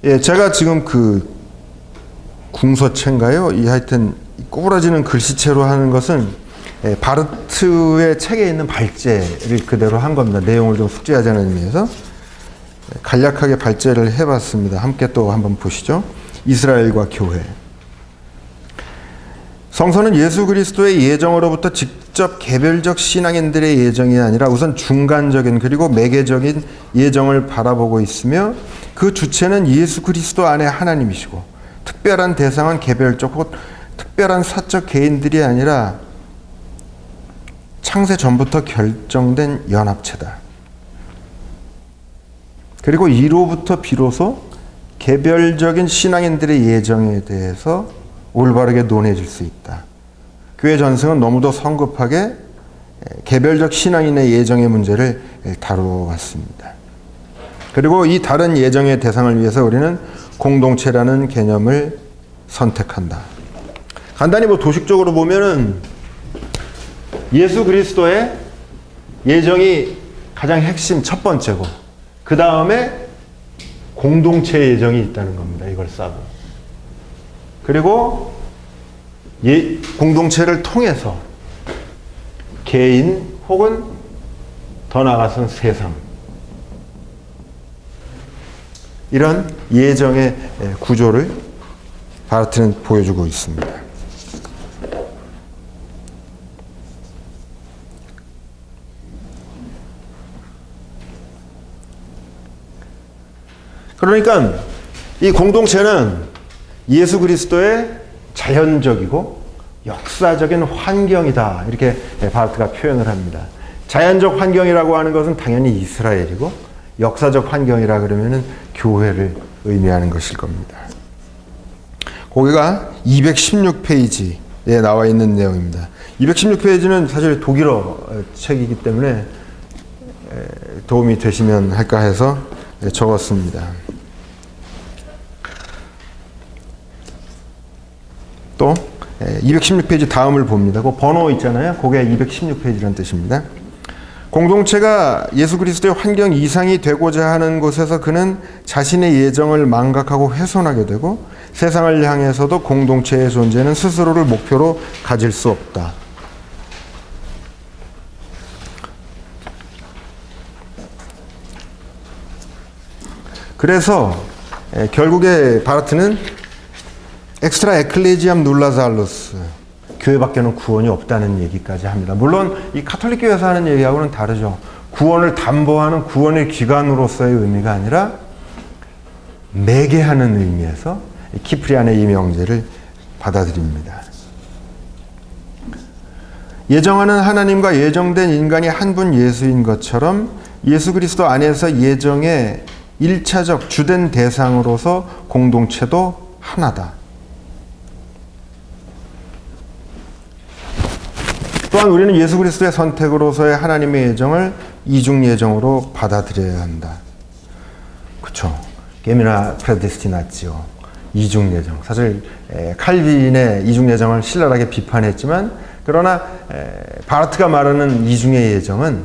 예, 제가 지금 그 궁서체인가요? 하여튼 꼬부라지는 글씨체로 하는 것은 바르트의 책에 있는 발제를 그대로 한 겁니다. 내용을 좀 숙지하자는 의미에서 간략하게 발제를 해봤습니다. 함께 또 한번 보시죠. 이스라엘과 교회. 성서는 예수 그리스도의 예정으로부터 직접 개별적 신앙인들의 예정이 아니라 우선 중간적인 그리고 매개적인 예정을 바라보고 있으며 그 주체는 예수 그리스도 안에 하나님이시고 특별한 대상은 개별적 혹은 특별한 사적 개인들이 아니라 창세 전부터 결정된 연합체다. 그리고 이로부터 비로소 개별적인 신앙인들의 예정에 대해서 올바르게 논해질 수 있다. 교회 전승은 너무도 성급하게 개별적 신앙인의 예정의 문제를 다루어왔습니다. 그리고 이 다른 예정의 대상을 위해서 우리는 공동체라는 개념을 선택한다. 간단히 도식적으로 보면은 예수 그리스도의 예정이 가장 핵심 첫 번째고 그 다음에 공동체 예정이 있다는 겁니다. 이걸 싸고. 그리고 공동체를 통해서 개인 혹은 더 나아가서는 세상 이런 예정의 구조를 바르트는 보여주고 있습니다. 그러니까 이 공동체는 예수 그리스도의 자연적이고 역사적인 환경이다. 이렇게 바르트가 표현을 합니다. 자연적 환경이라고 하는 것은 당연히 이스라엘이고 역사적 환경이라 그러면은 교회를 의미하는 것일 겁니다. 거기가 216페이지에 나와 있는 내용입니다. 216페이지는 사실 독일어 책이기 때문에 도움이 되시면 할까 해서 적었습니다. 또 216페이지 다음을 봅니다. 그 번호 있잖아요. 그게 216페이지라는 뜻입니다. 공동체가 예수 그리스도의 환경 이상이 되고자 하는 곳에서 그는 자신의 예정을 망각하고 훼손하게 되고 세상을 향해서도 공동체의 존재는 스스로를 목표로 가질 수 없다. 그래서 결국에 바르트는 엑스트라 에클레지암 눌라살루스, 교회밖에는 구원이 없다는 얘기까지 합니다. 물론 이 카톨릭 교회에서 하는 얘기하고는 다르죠. 구원을 담보하는 구원의 기관으로서의 의미가 아니라 매개하는 의미에서 키프리안의 이 명제를 받아들입니다. 예정하는 하나님과 예정된 인간이 한 분 예수인 것처럼 예수 그리스도 안에서 예정의 1차적 주된 대상으로서 공동체도 하나다. 또한 우리는 예수 그리스도의 선택으로서의 하나님의 예정을 이중 예정으로 받아들여야 한다. 그렇죠. 게미나 프레데스티나치오, 이중 예정. 사실 칼빈의 이중 예정을 신랄하게 비판했지만, 그러나 바르트가 말하는 이중의 예정은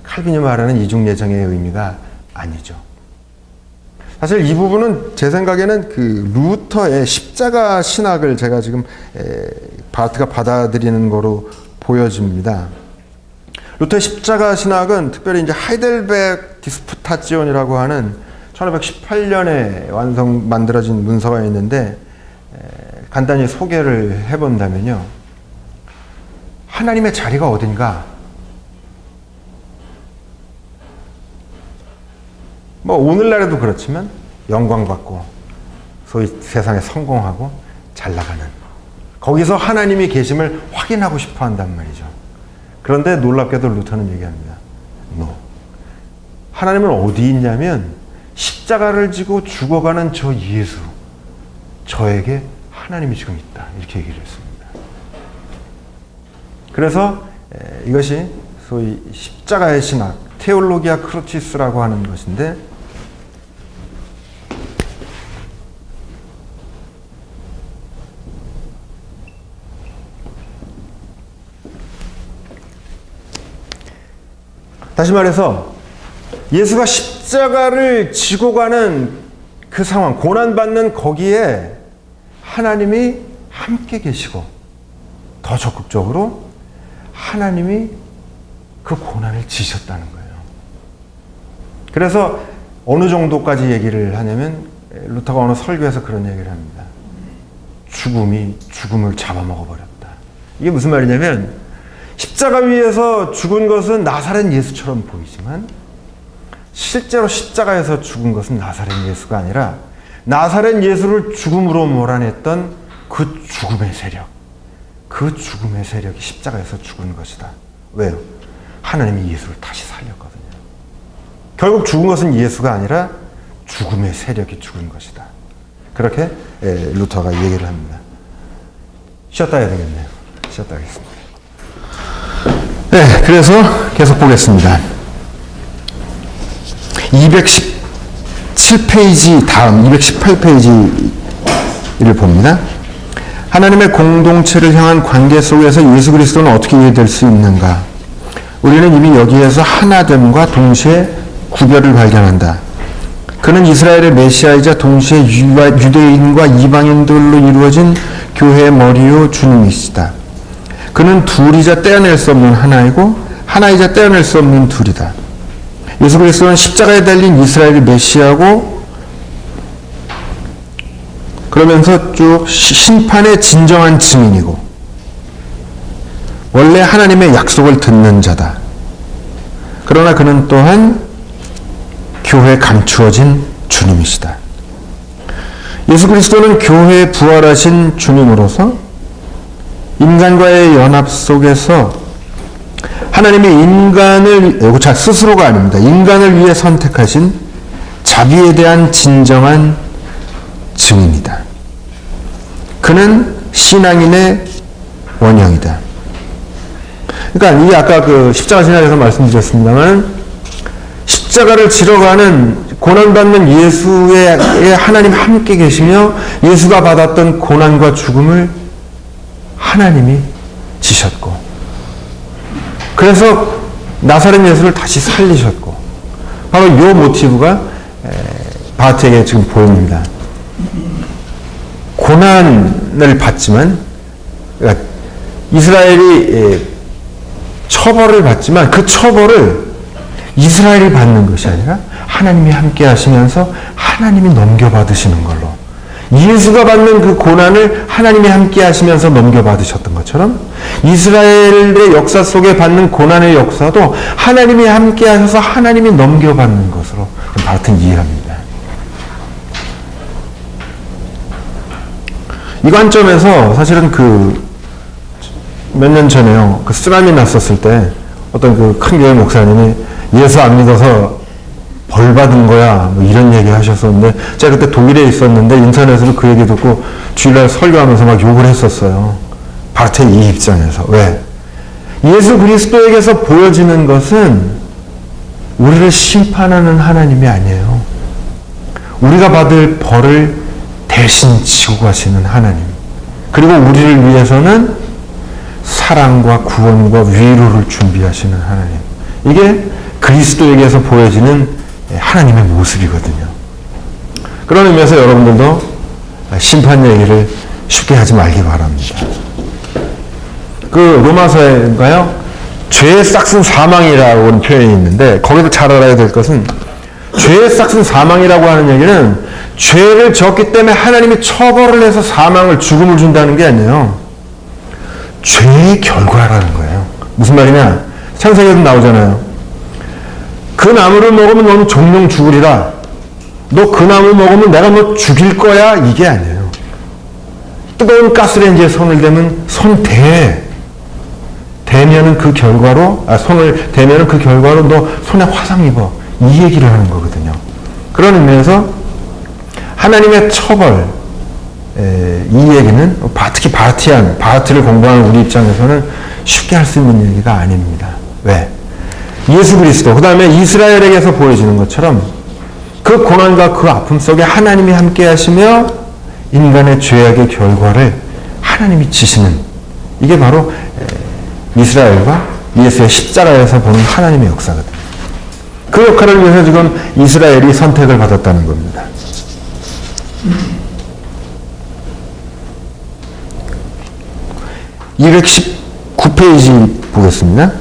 칼빈이 말하는 이중 예정의 의미가 아니죠. 사실 이 부분은 제 생각에는 그 루터의 십자가 신학을 제가 지금 바르트가 받아들이는 거로 보여집니다. 루터의 십자가 신학은 특별히 이제 하이델베르 디스푸타지온이라고 하는 1518년에 만들어진 문서가 있는데, 간단히 소개를 해본다면요. 하나님의 자리가 어딘가? 뭐 오늘날에도 그렇지만 영광받고 소위 세상에 성공하고 잘 나가는, 거기서 하나님이 계심을 확인하고 싶어 한단 말이죠. 그런데 놀랍게도 루터는 얘기합니다. 하나님은 어디 있냐면 십자가를 지고 죽어가는 저 예수, 저에게 하나님이 지금 있다. 이렇게 얘기를 했습니다. 그래서 이것이 소위 십자가의 신학, 테올로기아 크루치스라고 하는 것인데, 다시 말해서 예수가 십자가를 지고 가는 그 상황, 고난받는 거기에 하나님이 함께 계시고, 더 적극적으로 하나님이 그 고난을 지셨다는 거예요. 그래서 어느 정도까지 얘기를 하냐면, 루터가 어느 설교에서 그런 얘기를 합니다. 죽음이 죽음을 잡아먹어버렸다. 이게 무슨 말이냐면, 십자가 위에서 죽은 것은 나사렛 예수처럼 보이지만 실제로 십자가에서 죽은 것은 나사렛 예수가 아니라 나사렛 예수를 죽음으로 몰아냈던 그 죽음의 세력, 그 죽음의 세력이 십자가에서 죽은 것이다. 왜요? 하나님이 예수를 다시 살렸거든요. 결국 죽은 것은 예수가 아니라 죽음의 세력이 죽은 것이다. 그렇게 루터가 얘기를 합니다. 쉬었다 해야 되겠네요. 쉬었다 하겠습니다. 네, 그래서 계속 보겠습니다. 217페이지 다음 218페이지를 봅니다. 하나님의 공동체를 향한 관계 속에서 예수 그리스도는 어떻게 이해될 수 있는가? 우리는 이미 여기에서 하나됨과 동시에 구별을 발견한다. 그는 이스라엘의 메시아이자 동시에 유대인과 이방인들로 이루어진 교회의 머리요 주님이시다. 그는 둘이자 떼어낼 수 없는 하나이고 하나이자 떼어낼 수 없는 둘이다. 예수 그리스도는 십자가에 달린 이스라엘의 메시아고, 그러면서 쭉 심판의 진정한 증인이고 원래 하나님의 약속을 듣는 자다. 그러나 그는 또한 교회에 감추어진 주님이시다. 예수 그리스도는 교회에 부활하신 주님으로서 인간과의 연합 속에서 하나님의 인간을, 스스로가 아닙니다. 인간을 위해 선택하신 자비에 대한 진정한 증인이다. 그는 신앙인의 원형이다. 그러니까 이게 아까 그 십자가 신학에서 말씀드렸습니다만, 십자가를 지러 가는 고난받는 예수의 하나님 함께 계시며 예수가 받았던 고난과 죽음을 하나님이 지셨고, 그래서 나사렛 예수를 다시 살리셨고, 바로 이 모티브가 바하트에게 지금 보입니다. 고난을 받지만, 그러니까 이스라엘이 처벌을 받지만 그 처벌을 이스라엘이 받는 것이 아니라 하나님이 함께 하시면서 하나님이 넘겨받으시는 걸로, 예수가 받는 그 고난을 하나님이 함께 하시면서 넘겨받으셨던 것처럼 이스라엘의 역사 속에 받는 고난의 역사도 하나님이 함께 하셔서 하나님이 넘겨받는 것으로 바하트는 이해합니다. 이 관점에서 사실은 몇 년 전에요, 그 쓰나미 났었을 때 어떤 그 큰 교회 목사님이 예수 안 믿어서 벌 받은 거야, 뭐 이런 얘기 하셨었는데, 제가 그때 독일에 있었는데 인터넷으로 그 얘기 듣고 주일날 설교하면서 막 욕을 했었어요. 바하트의 이 입장에서. 왜? 예수 그리스도에게서 보여지는 것은 우리를 심판하는 하나님이 아니에요. 우리가 받을 벌을 대신 지고 가시는 하나님. 그리고 우리를 위해서는 사랑과 구원과 위로를 준비하시는 하나님. 이게 그리스도에게서 보여지는 하나님의 모습이거든요. 그런 의미에서 여러분들도 심판 얘기를 쉽게 하지 말기 바랍니다. 그 로마서인가요? 죄의 싹슨 사망이라고 하는 표현이 있는데, 거기서 잘 알아야 될 것은, 죄의 싹슨 사망이라고 하는 얘기는 죄를 졌기 때문에 하나님이 처벌을 해서 사망을, 죽음을 준다는 게 아니에요. 죄의 결과라는 거예요. 무슨 말이냐? 창세기에도 나오잖아요. 그 나무를 먹으면 너는 종종 죽으리라. 너 그 나무 먹으면 내가 너 죽일 거야. 이게 아니에요. 뜨거운 가스레인지에 손을 대면 대면은 그 결과로, 손을 대면은 그 결과로 너 손에 화상 입어. 이 얘기를 하는 거거든요. 그런 의미에서 하나님의 처벌, 이 얘기는 특히 바하트를 공부하는 우리 입장에서는 쉽게 할 수 있는 얘기가 아닙니다. 왜? 예수 그리스도, 그 다음에 이스라엘에게서 보여지는 것처럼 그 고난과 그 아픔 속에 하나님이 함께 하시며 인간의 죄악의 결과를 하나님이 지시는, 이게 바로 이스라엘과 예수의 십자가에서 보는 하나님의 역사거든요. 그 역할을 위해서 지금 이스라엘이 선택을 받았다는 겁니다. 219페이지 보겠습니다.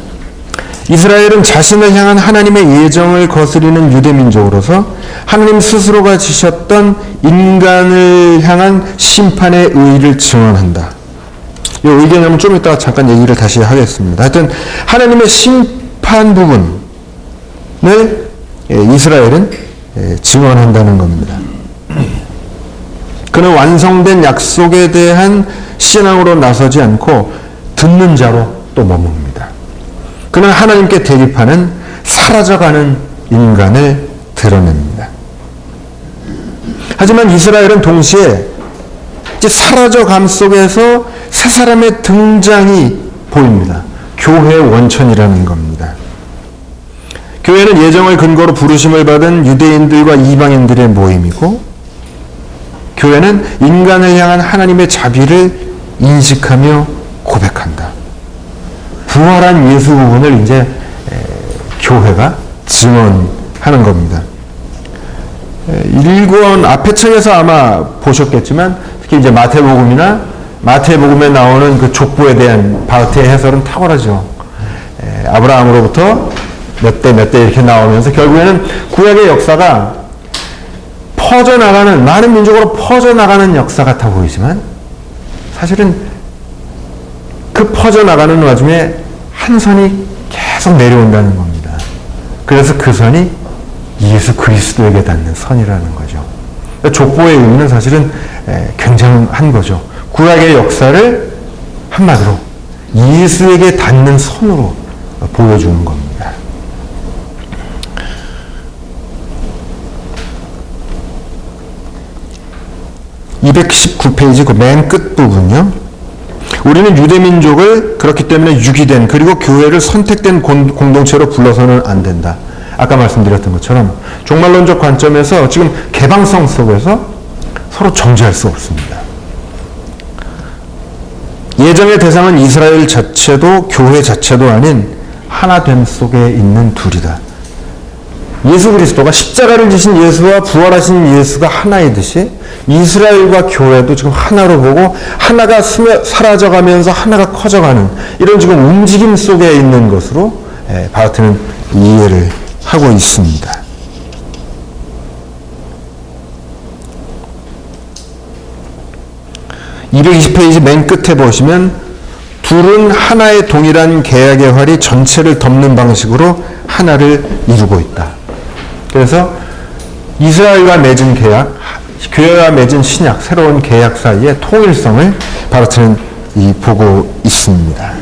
이스라엘은 자신을 향한 하나님의 예정을 거스리는 유대민족으로서 하나님 스스로가 지셨던 인간을 향한 심판의 의의를 증언한다. 이 의견은 좀 이따가 잠깐 얘기를 다시 하겠습니다. 하여튼 하나님의 심판 부분을 이스라엘은 증언한다는 겁니다. 그는 완성된 약속에 대한 신앙으로 나서지 않고 듣는 자로 또 머뭅니다. 그는 하나님께 대립하는 사라져가는 인간을 드러냅니다. 하지만 이스라엘은 동시에 사라져감 속에서 새 사람의 등장이 보입니다. 교회의 원천이라는 겁니다. 교회는 예정을 근거로 부르심을 받은 유대인들과 이방인들의 모임이고, 교회는 인간을 향한 하나님의 자비를 인식하며 고백한다. 부활한 예수 부분을 이제 교회가 증언하는 겁니다. 1권 앞에 책에서 아마 보셨겠지만, 특히 이제 마태복음에 나오는 그 족보에 대한 바하트의 해설은 탁월하죠. 아브라함으로부터 몇 대 이렇게 나오면서 결국에는 구약의 역사가 퍼져나가는, 많은 민족으로 퍼져나가는 역사 같아 보이지만 사실은 그 퍼져나가는 와중에 한 선이 계속 내려온다는 겁니다. 그래서 그 선이 예수 그리스도에게 닿는 선이라는 거죠. 족보의 의미는 사실은 굉장한 거죠. 구약의 역사를 한마디로 예수에게 닿는 선으로 보여주는 겁니다. 219페이지 그 맨 끝부분요. 우리는 유대민족을 그렇기 때문에 유기된, 그리고 교회를 선택된 공동체로 불러서는 안 된다. 아까 말씀드렸던 것처럼 종말론적 관점에서 지금 개방성 속에서 서로 정죄할 수 없습니다. 예정의 대상은 이스라엘 자체도 교회 자체도 아닌 하나됨 속에 있는 둘이다. 예수 그리스도가 십자가를 지신 예수와 부활하신 예수가 하나이듯이 이스라엘과 교회도 지금 하나로 보고 하나가 사라져가면서 하나가 커져가는 이런 지금 움직임 속에 있는 것으로 바르트는 이해를 하고 있습니다. 220페이지 맨 끝에 보시면 둘은 하나의 동일한 계약의 활이 전체를 덮는 방식으로 하나를 이루고 있다. 그래서 이스라엘과 맺은 계약, 교회와 맺은 신약, 새로운 계약 사이의 통일성을 바르트는 보고 있습니다.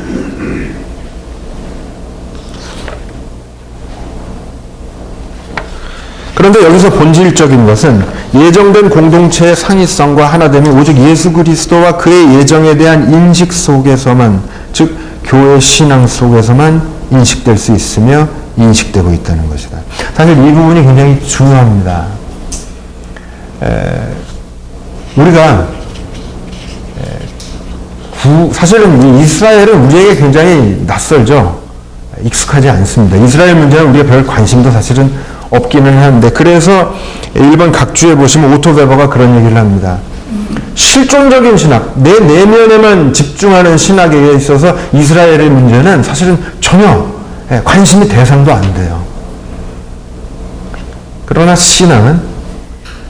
그런데 여기서 본질적인 것은 예정된 공동체의 상위성과 하나됨이 오직 예수 그리스도와 그의 예정에 대한 인식 속에서만, 즉 교회 신앙 속에서만 인식될 수 있으며 인식되고 있다는 것이다. 사실 이 부분이 굉장히 중요합니다. 우리가 사실은 이스라엘은 우리에게 굉장히 낯설죠. 익숙하지 않습니다. 이스라엘 문제는 우리가 별 관심도 사실은 없기는 하는데, 그래서 일본 각주에 보시면 오토 베버가 그런 얘기를 합니다. 실존적인 신학, 내 내면에만 집중하는 신학에 있어서 이스라엘의 문제는 사실은 전혀 관심이 대상도 안 돼요. 그러나 신앙은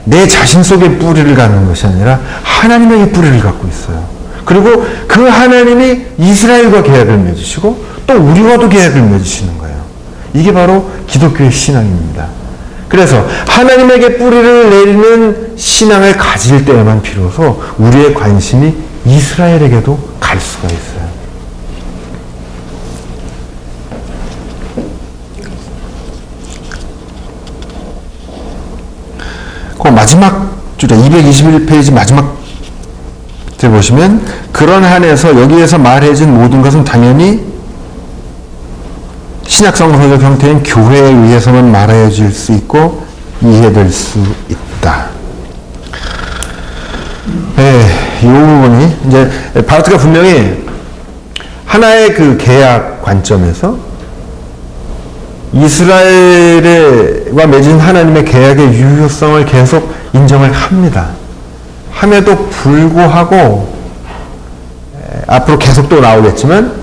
내 자신 속에 뿌리를 갖는 것이 아니라 하나님에게 뿌리를 갖고 있어요. 그리고 그 하나님이 이스라엘과 계약을 맺으시고 또 우리와도 계약을 맺으시는 거예요. 이게 바로 기독교의 신앙입니다. 그래서 하나님에게 뿌리를 내리는 신앙을 가질 때에만 비로소 우리의 관심이 이스라엘에게도 갈 수가 있어요. 그 마지막 줄에 221페이지 마지막 때 보시면 그런 한에서 여기에서 말해진 모든 것은 당연히 신약성서적 형태인 교회에 의해서만 말해질 수 있고 이해될 수 있다. 이 부분이 이제 바르트가 분명히 하나의 그 계약 관점에서 이스라엘과 맺은 하나님의 계약의 유효성을 계속 인정을 합니다. 함에도 불구하고 앞으로 계속 또 나오겠지만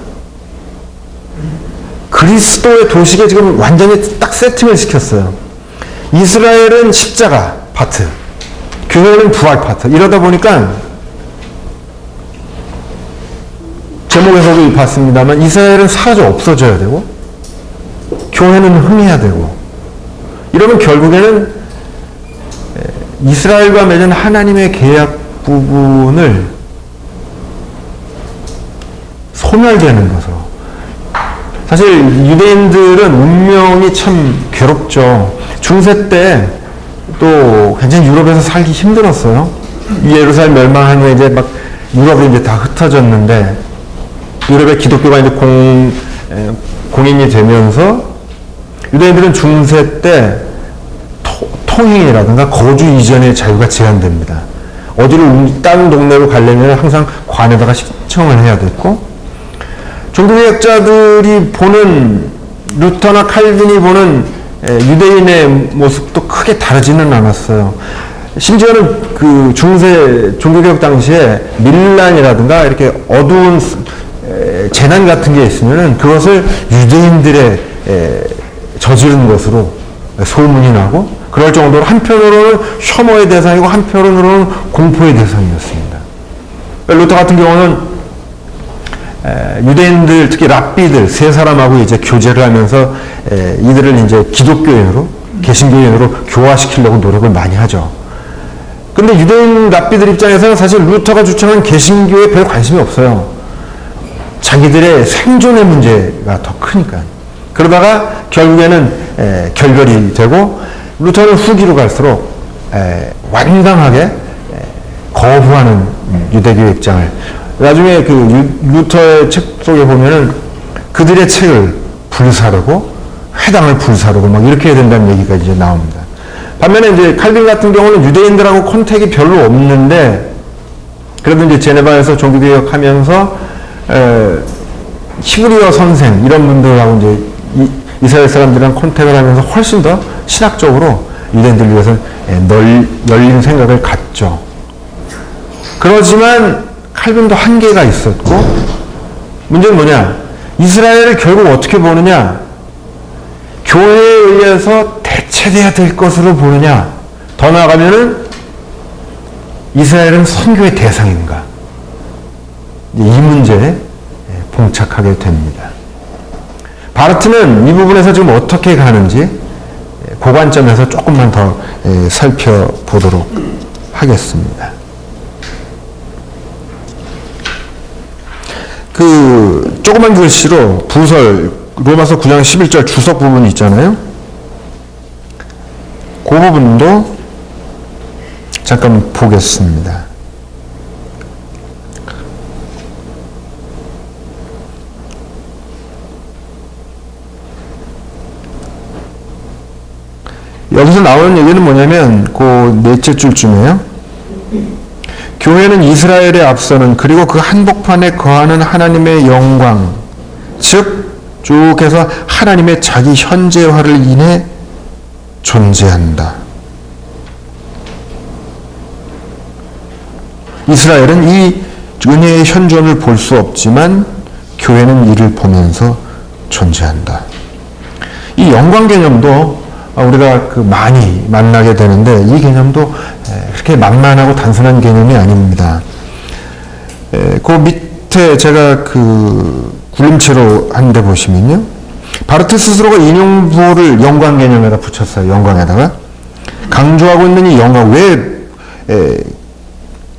그리스도의 도식에 지금 완전히 딱 세팅을 시켰어요. 이스라엘은 십자가 파트, 교회는 부활 파트. 이러다 보니까 제목에서도 봤습니다만 이스라엘은 사라져 없어져야 되고 교회는 흥해야 되고, 이러면 결국에는 이스라엘과 맺은 하나님의 계약 부분을 소멸되는 것으로. 사실 유대인들은 운명이 참 괴롭죠. 중세 때 또 굉장히 유럽에서 살기 힘들었어요. 예루살렘 멸망한 후에 이제 막 유럽이 이제 다 흩어졌는데, 유럽의 기독교가 이제 공인이 되면서 유대인들은 중세 때 통행이라든가 거주 이전의 자유가 제한됩니다. 어디를 다른 동네로 가려면 항상 관에다가 신청을 해야 됐고, 종교개혁자들이 보는, 루터나 칼빈이 보는 유대인의 모습도 크게 다르지는 않았어요. 심지어는 그 중세 종교개혁 당시에 밀란이라든가 이렇게 어두운 재난 같은 게 있으면은 그것을 유대인들의 저지른 것으로 소문이 나고, 그럴 정도로 한편으로는 혐오의 대상이고 한편으로는 공포의 대상이었습니다. 루터 같은 경우는 유대인들, 특히 랍비들 세 사람하고 이제 교제를 하면서 이들을 이제 기독교인으로, 개신교인으로 교화시키려고 노력을 많이 하죠. 근데 유대인 랍비들 입장에서는 사실 루터가 주창한 개신교에 별 관심이 없어요. 자기들의 생존의 문제가 더 크니까. 그러다가 결국에는 결별이 되고, 루터는 후기로 갈수록 완강하게 거부하는 유대교의 입장을, 나중에 그 루터의 책 속에 보면은 그들의 책을 불사르고 회당을 불사르고 막 이렇게 해야 된다는 얘기가 이제 나옵니다. 반면에 이제 칼빈 같은 경우는 유대인들하고 컨택이 별로 없는데, 그래도 이제 제네바에서 종교개혁하면서 히브리어 선생 이런 분들하고 이제 이스라엘 사람들이랑 컨택을 하면서 훨씬 더 신학적으로 유대인들을 위해서 열린 생각을 갖죠. 그렇지만 칼빈도 한계가 있었고, 문제는 뭐냐? 이스라엘을 결국 어떻게 보느냐? 교회에 의해서 대체돼야 될 것으로 보느냐? 더 나아가면은 이스라엘은 선교의 대상인가? 이 문제에 봉착하게 됩니다. 바르트는 이 부분에서 지금 어떻게 가는지 그 관점에서 조금만 더 살펴보도록 하겠습니다. 그 조그만 글씨로 부설 로마서 9장 11절 주석 부분이 있잖아요. 그 부분도 잠깐 보겠습니다. 여기서 나오는 얘기는 뭐냐면 그 넷째 줄쯤이에요. 교회는 이스라엘에 앞서는, 그리고 그 한복판에 거하는 하나님의 영광, 즉 쭉 해서 하나님의 자기 현재화를 인해 존재한다. 이스라엘은 이 은혜의 현존을 볼 수 없지만 교회는 이를 보면서 존재한다. 이 영광 개념도 우리가 많이 만나게 되는데, 이 개념도 그렇게 만만하고 단순한 개념이 아닙니다. 그 밑에 제가 굴림체로 한 데 보시면요, 바르트 스스로가 인용부호를 영광 개념에다 붙였어요. 영광에다가 강조하고 있는 이 영광, 왜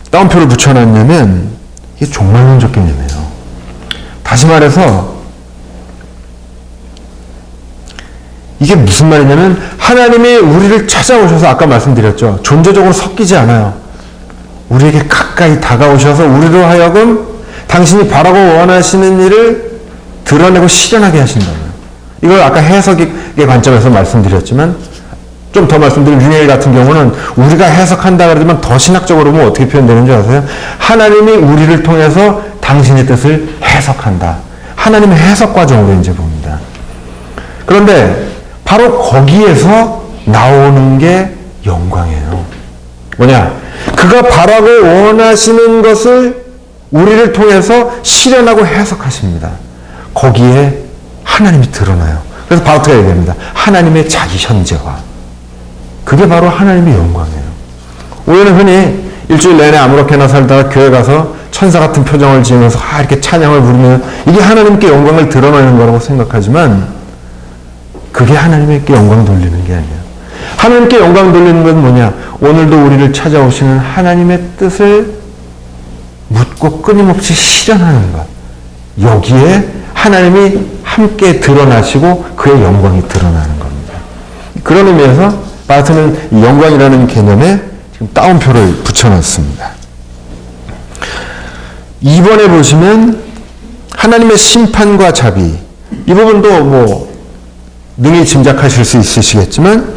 따옴표를 붙여놨냐면 이게 종말론적 개념이에요. 다시 말해서 이게 무슨 말이냐면, 하나님이 우리를 찾아오셔서, 아까 말씀드렸죠, 존재적으로 섞이지 않아요. 우리에게 가까이 다가오셔서 우리로 하여금 당신이 바라고 원하시는 일을 드러내고 실현하게 하신다고요. 이걸 아까 해석의 관점에서 말씀드렸지만, 좀 더 말씀드린 류엘 같은 경우는 우리가 해석한다 그러지만 더 신학적으로 보면 어떻게 표현되는지 아세요? 하나님이 우리를 통해서 당신의 뜻을 해석한다. 하나님의 해석 과정으로 이제 봅니다. 그런데 바로 거기에서 나오는 게 영광이에요. 뭐냐? 그가 바라고 원하시는 것을 우리를 통해서 실현하고 해석하십니다. 거기에 하나님이 드러나요. 그래서 바르트가 얘기합니다. 하나님의 자기 현재화. 그게 바로 하나님의 영광이에요. 우리는 흔히 일주일 내내 아무렇게나 살다가 교회 가서 천사 같은 표정을 지으면서 이렇게 찬양을 부르면 이게 하나님께 영광을 드러내는 거라고 생각하지만, 그게 하나님께 영광 돌리는 게 아니에요. 하나님께 영광 돌리는 건 뭐냐? 오늘도 우리를 찾아오시는 하나님의 뜻을 묻고 끊임없이 실현하는 것. 여기에 하나님이 함께 드러나시고 그의 영광이 드러나는 겁니다. 그런 의미에서 바르트는 이 영광이라는 개념에 지금 따옴표를 붙여놨습니다. 2번에 보시면 하나님의 심판과 자비, 이 부분도 능히 짐작하실 수 있으시겠지만,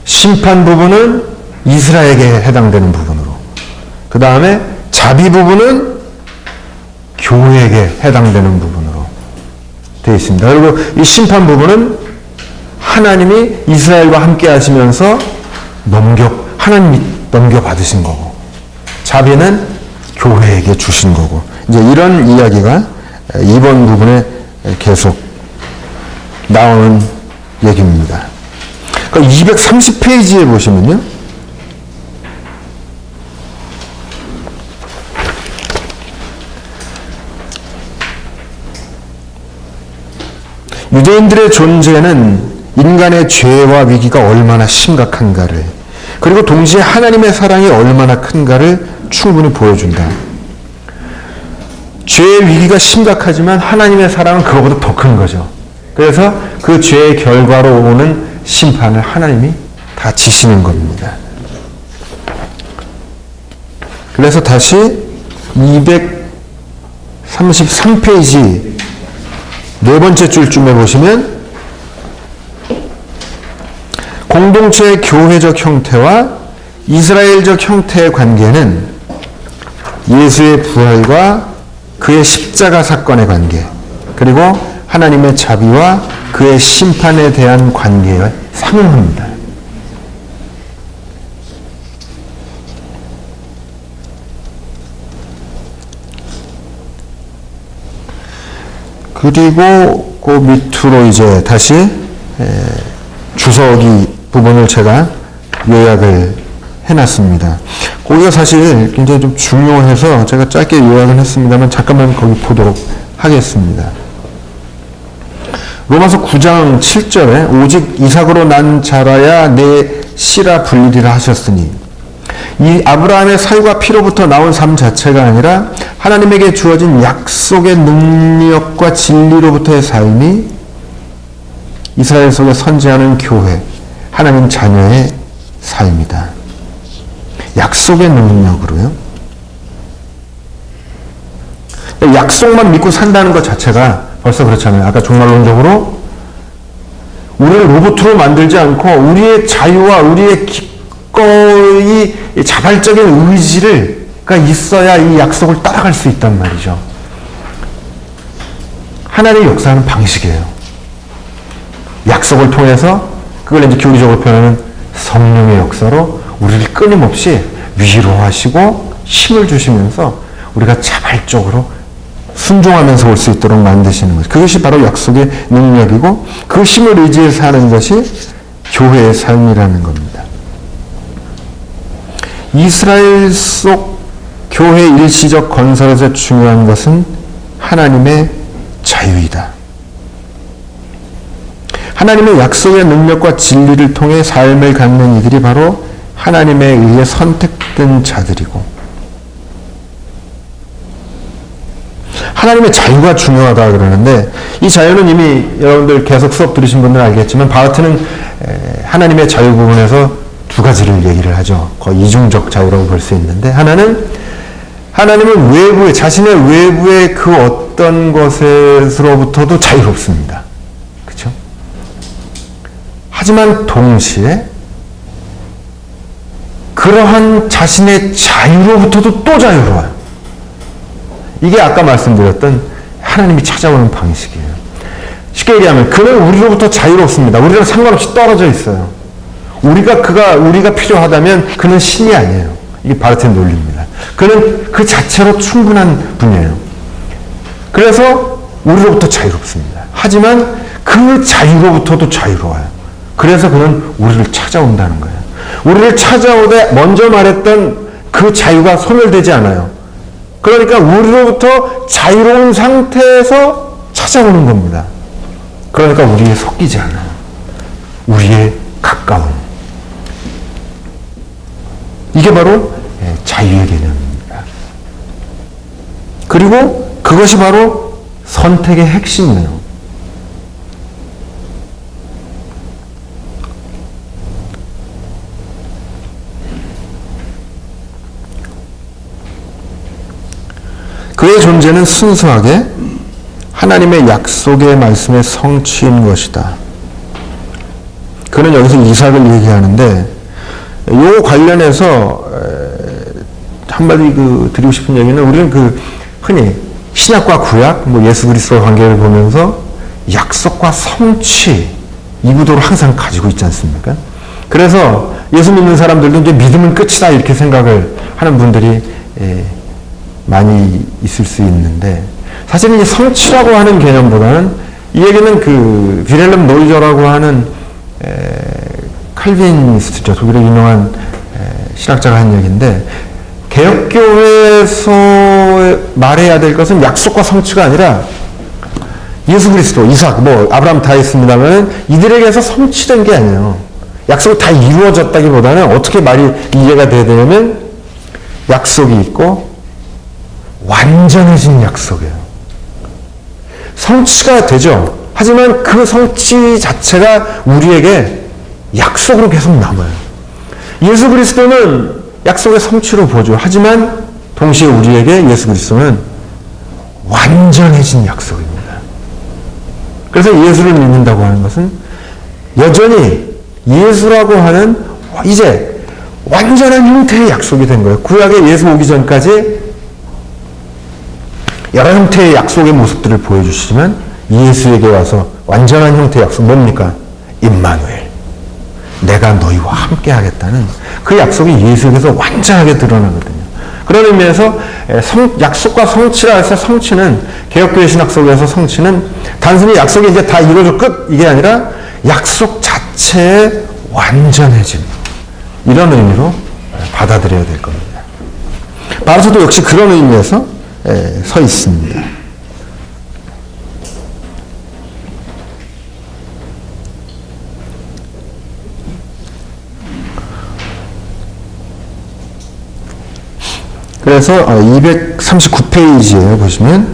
심판 부분은 이스라엘에게 해당되는 부분으로, 그 다음에 자비 부분은 교회에게 해당되는 부분으로 되어 있습니다. 그리고 이 심판 부분은 하나님이 이스라엘과 함께 하시면서 하나님이 넘겨받으신 거고, 자비는 교회에게 주신 거고, 이제 이런 이야기가 2번 부분에 계속 나오는 얘기입니다. 그러니까 230페이지에 보시면요, 유대인들의 존재는 인간의 죄와 위기가 얼마나 심각한가를, 그리고 동시에 하나님의 사랑이 얼마나 큰가를 충분히 보여준다. 죄의 위기가 심각하지만 하나님의 사랑은 그거보다 더 큰 거죠. 그래서 그 죄의 결과로 오는 심판을 하나님이 다 지시는 겁니다. 그래서 다시 233페이지 네 번째 줄쯤에 보시면, 공동체의 교회적 형태와 이스라엘적 형태의 관계는 예수의 부활과 그의 십자가 사건의 관계, 그리고 하나님의 자비와 그의 심판에 대한 관계에 상응합니다. 그리고 그 밑으로 이제 다시 주석이 부분을 제가 요약을 해놨습니다. 거기가 사실 굉장히 좀 중요해서 제가 짧게 요약을 했습니다만 잠깐만 거기 보도록 하겠습니다. 로마서 9장 7절에 오직 이삭으로 난 자라야 내 씨라 불리리라 하셨으니, 이 아브라함의 사유가 피로부터 나온 삶 자체가 아니라 하나님에게 주어진 약속의 능력과 진리로부터의 삶이 이스라엘 속에 선지하는 교회, 하나님 자녀의 삶이다. 약속의 능력으로요. 약속만 믿고 산다는 것 자체가 벌써 그렇잖아요. 아까 종말론적으로 우리를 로봇으로 만들지 않고 우리의 자유와 우리의 기꺼이 자발적인 의지가 있어야 이 약속을 따라갈 수 있단 말이죠. 하나님의 역사하는 방식이에요. 약속을 통해서 그걸 이제 교리적으로 표현하는 성령의 역사로 우리를 끊임없이 위로하시고 힘을 주시면서 우리가 자발적으로 순종하면서 올 수 있도록 만드시는 거죠. 그것이 바로 약속의 능력이고 그 힘을 의지해서 사는 것이 교회의 삶이라는 겁니다. 이스라엘 속 교회 일시적 건설에서 중요한 것은 하나님의 자유이다. 하나님의 약속의 능력과 진리를 통해 삶을 갖는 이들이 바로 하나님에 의해 선택된 자들이고, 하나님의 자유가 중요하다 그러는데, 이 자유는 이미 여러분들 계속 수업 들으신 분들은 알겠지만 바하트는 하나님의 자유 부분에서 두 가지를 얘기를 하죠. 거의 이중적 자유라고 볼 수 있는데, 하나님은 외부에, 자신의 외부의 그 어떤 것으로부터도 자유롭습니다. 그렇죠? 하지만 동시에 그러한 자신의 자유로부터도 또 자유로워요. 이게 아까 말씀드렸던 하나님이 찾아오는 방식이에요. 쉽게 얘기하면 그는 우리로부터 자유롭습니다. 우리랑 상관없이 떨어져 있어요. 우리가 필요하다면 그는 신이 아니에요. 이게 바르트의 논리입니다. 그는 그 자체로 충분한 분이에요. 그래서 우리로부터 자유롭습니다. 하지만 그 자유로부터도 자유로워요. 그래서 그는 우리를 찾아온다는 거예요. 우리를 찾아오되 먼저 말했던 그 자유가 소멸되지 않아요. 그러니까 우리로부터 자유로운 상태에서 찾아오는 겁니다. 그러니까 우리에 섞이지 않아요. 우리에 가까운. 이게 바로 자유의 개념입니다. 그리고 그것이 바로 선택의 핵심이에요. 그의 존재는 순수하게 하나님의 약속의 말씀의 성취인 것이다. 그는 여기서 이삭을 얘기하는데, 요 관련해서 한마디 드리고 싶은 얘기는, 우리는 흔히 신약과 구약, 예수 그리스도의 관계를 보면서 약속과 성취 이 구도를 항상 가지고 있지 않습니까? 그래서 예수 믿는 사람들도 이제 믿음은 끝이다 이렇게 생각을 하는 분들이 많이 있을 수 있는데, 사실은 이 성취라고 하는 개념보다는, 이 얘기는 비렐름 노이저라고 하는 칼빈니스트죠. 독일의 유명한 신학자가 한 얘기인데, 개혁교회에서 말해야 될 것은 약속과 성취가 아니라 예수 그리스도, 이삭, 아브라함 다 있습니다만 이들에게서 성취된 게 아니에요. 약속이 다 이루어졌다기보다는 어떻게 말이 이해가 돼야 되냐면, 약속이 있고 완전해진 약속이에요. 성취가 되죠. 하지만 그 성취 자체가 우리에게 약속으로 계속 남아요. 예수 그리스도는 약속의 성취로 보죠. 하지만 동시에 우리에게 예수 그리스도는 완전해진 약속입니다. 그래서 예수를 믿는다고 하는 것은 여전히 예수라고 하는 이제 완전한 형태의 약속이 된 거예요. 구약에 예수 오기 전까지 여러 형태의 약속의 모습들을 보여주시지만 예수에게 와서 완전한 형태의 약속 뭡니까? 임마누엘. 내가 너희와 함께 하겠다는 그 약속이 예수에게서 완전하게 드러나거든요. 그런 의미에서 약속과 성취라 해서 성취는 개혁교회 신학 속에서 성취는 단순히 약속이 이제 다 이루어져 끝 이게 아니라 약속 자체의 완전해짐 이런 의미로 받아들여야 될 겁니다. 바로서도 역시 그런 의미에서 서 있습니다. 그래서 239페이지에 보시면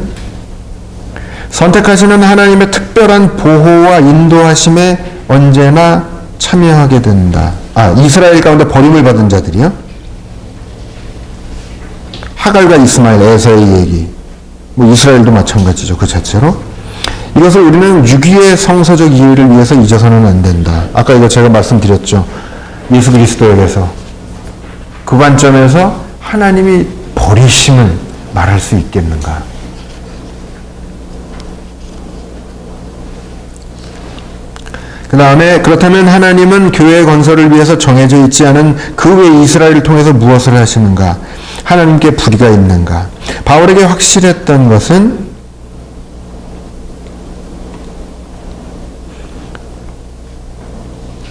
선택하시는 하나님의 특별한 보호와 인도하심에 언제나 참여하게 된다. 이스라엘 가운데 버림을 받은 자들이요. 하갈과 이스마엘, 에서의 얘기. 이스라엘도 마찬가지죠. 그 자체로. 이것을 우리는 유기의 성서적 이해를 위해서 잊어서는 안 된다. 아까 이거 제가 말씀드렸죠. 예수 그리스도에게서 그 관점에서 하나님이 버리심을 말할 수 있겠는가? 그 다음에 그렇다면 하나님은 교회의 건설을 위해서 정해져 있지 않은 그 외 이스라엘을 통해서 무엇을 하시는가? 하나님께 불의가 있는가? 바울에게 확실했던 것은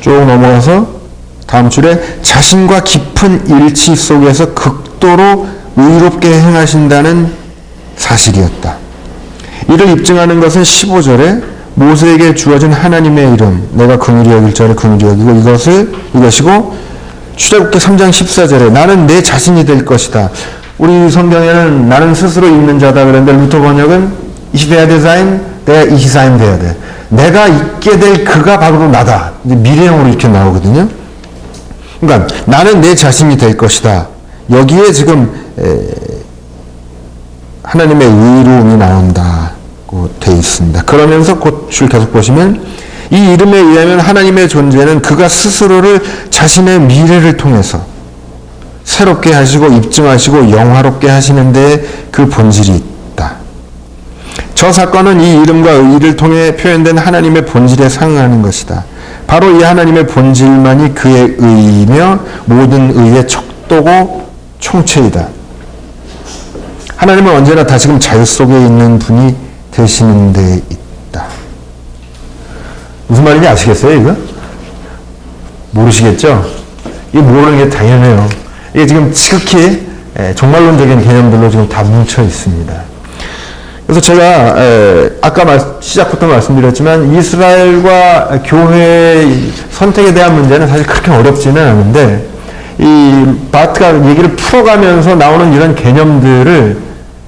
쭉 넘어가서 다음 줄에 자신과 깊은 일치 속에서 극도로 의롭게 행하신다는 사실이었다. 이를 입증하는 것은 15절에 모세에게 주어진 하나님의 이름, 내가 긍휼히 여길 자를 긍휼히 여기고 이것이고 출애굽기 3장 14절에 나는 내 자신이 될 것이다. 우리 성경에는 나는 스스로 있는 자다 그랬는데 루터 번역은 Ich werde sein, der ich sein werde. 내가 있게 될 그가 바로 나다. 미래형으로 이렇게 나오거든요. 그러니까 나는 내 자신이 될 것이다. 여기에 지금 하나님의 의로움이 나온다고 되어 있습니다. 그러면서 그 줄 계속 보시면 이 이름에 의하면 하나님의 존재는 그가 스스로를 자신의 미래를 통해서 새롭게 하시고 입증하시고 영화롭게 하시는 데 그 본질이 있다. 저 사건은 이 이름과 의를 통해 표현된 하나님의 본질에 상응하는 것이다. 바로 이 하나님의 본질만이 그의 의이며 모든 의의 척도고 총체이다. 하나님은 언제나 다시금 자유 속에 있는 분이 되시는 데 있다. 무슨 말인지 아시겠어요, 이거? 모르시겠죠? 이거 모르는 게 당연해요. 이게 지금 지극히 종말론적인 개념들로 지금 다 뭉쳐 있습니다. 그래서 제가 아까 시작부터 말씀드렸지만 이스라엘과 교회의 선택에 대한 문제는 사실 그렇게 어렵지는 않은데 이 바트가 얘기를 풀어가면서 나오는 이런 개념들을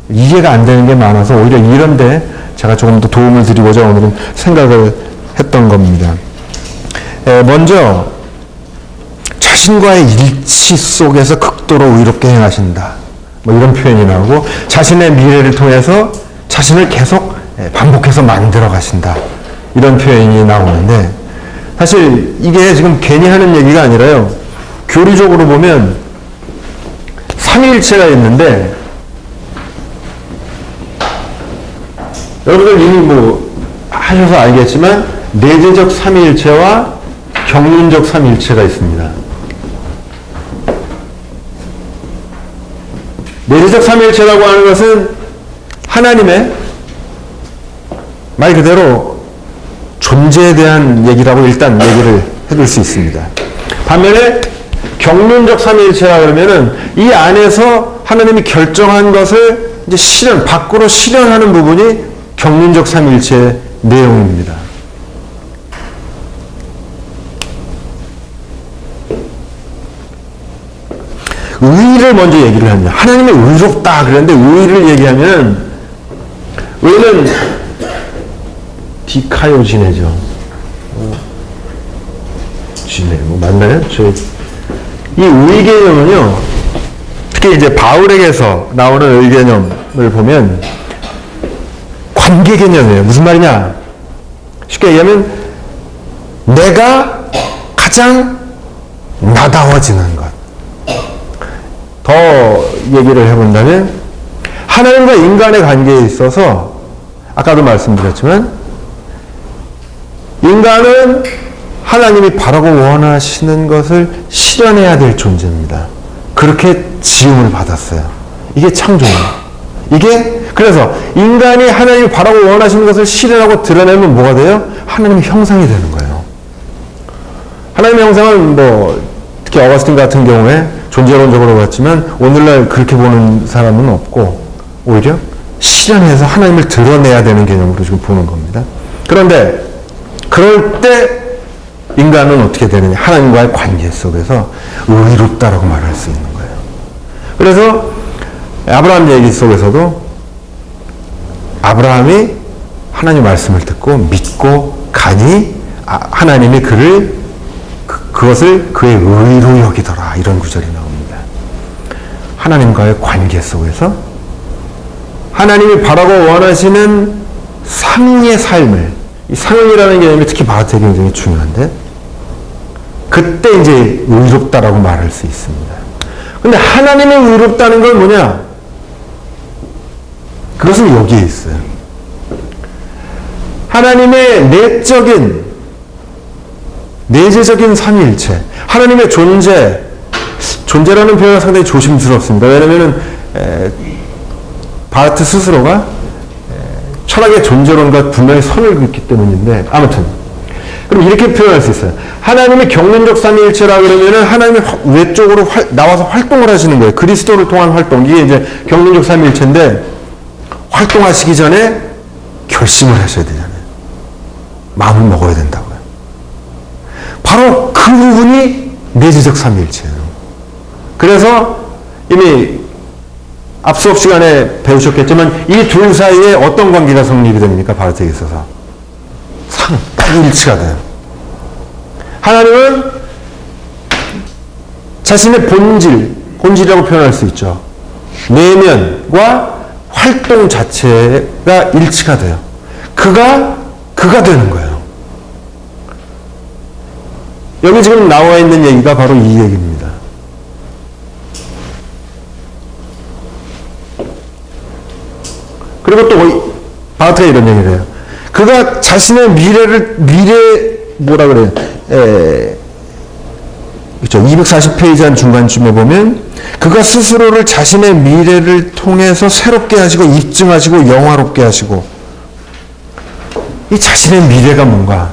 이해가 안 되는 게 많아서 오히려 이런데 제가 조금 더 도움을 드리고자 오늘은 생각을 했던 겁니다. 먼저 자신과의 일치 속에서 극도로 의롭게 행하신다. 이런 표현이 나오고 자신의 미래를 통해서 자신을 계속 반복해서 만들어 가신다. 이런 표현이 나오는데 사실 이게 지금 괜히 하는 얘기가 아니라요. 교리적으로 보면 삼위일체가 있는데 여러분들 이미 하셔서 알겠지만 내재적 삼위일체와 경륜적 삼위일체가 있습니다. 내재적 삼위일체라고 하는 것은 하나님의 말 그대로 존재에 대한 얘기라고 일단 얘기를 해둘 수 있습니다. 반면에 경륜적 삼위일체라 그러면은 이 안에서 하나님이 결정한 것을 이제 밖으로 실현하는 부분이 경륜적 삼위일체의 내용입니다. 의를 먼저 얘기를 합니다. 하나님이 의롭다 그랬는데 의를 얘기하면 의는 디카요지네죠. 지네 맞나요? 이 의 개념은요. 특히 이제 바울에게서 나오는 의 개념을 보면 관계 개념이에요. 무슨 말이냐? 쉽게 얘기하면 내가 가장 나다워지는 것. 더 얘기를 해본다면 하나님과 인간의 관계에 있어서 아까도 말씀드렸지만 인간은 하나님이 바라고 원하시는 것을 실현해야 될 존재입니다. 그렇게 지음을 받았어요. 이게 창조예요. 그래서 인간이 하나님이 바라고 원하시는 것을 실현하고 드러내면 뭐가 돼요? 하나님의 형상이 되는 거예요. 하나님의 형상은 특히 어거스틴 같은 경우에 존재론적으로 봤지만 오늘날 그렇게 보는 사람은 없고 오히려 실현해서 하나님을 드러내야 되는 개념으로 지금 보는 겁니다. 그런데 그럴 때 인간은 어떻게 되느냐? 하나님과의 관계 속에서 의롭다라고 말할 수 있는 거예요. 그래서 아브라함 얘기 속에서도 아브라함이 하나님 말씀을 듣고 믿고 가니 하나님이 그것을 그의 의로 여기더라. 이런 구절이 나옵니다. 하나님과의 관계 속에서 하나님이 바라고 원하시는 상의 삶을, 이 상이라는 개념이 특히 바하트에 굉장히 중요한데 그때 이제 의롭다라고 말할 수 있습니다. 근데 하나님이 의롭다는 건 뭐냐? 그것은 여기에 있어요. 하나님의 내재적인 삼위일체, 하나님의 존재라는 표현은 상당히 조심스럽습니다. 왜냐하면 바하트 스스로가 철학의 존재론과 분명히 선을 긋기 때문인데 아무튼 그럼 이렇게 표현할 수 있어요. 하나님의 경륜적 삼위일체라 그러면은 하나님이 외적으로 나와서 활동을 하시는 거예요. 그리스도를 통한 활동. 이게 이제 경륜적 삼위일체인데 활동하시기 전에 결심을 하셔야 되잖아요. 마음을 먹어야 된다고요. 바로 그 부분이 내재적 삼위일체예요. 그래서 이미 앞수업 시간에 배우셨겠지만 이 둘 사이에 어떤 관계가 성립이 됩니까? 바하트에 있어서 딱 일치가 돼요. 하나님은 자신의 본질이라고 표현할 수 있죠. 내면과 활동 자체가 일치가 돼요. 그가 되는 거예요. 여기 지금 나와 있는 얘기가 바로 이 얘기입니다. 그리고 또 바하트가 이런 얘기를 해요. 그가 자신의 뭐라 그래요? 그렇죠. 240페이지 한 중간쯤에 보면 그가 스스로를 자신의 미래를 통해서 새롭게 하시고 입증하시고 영화롭게 하시고 이 자신의 미래가 뭔가?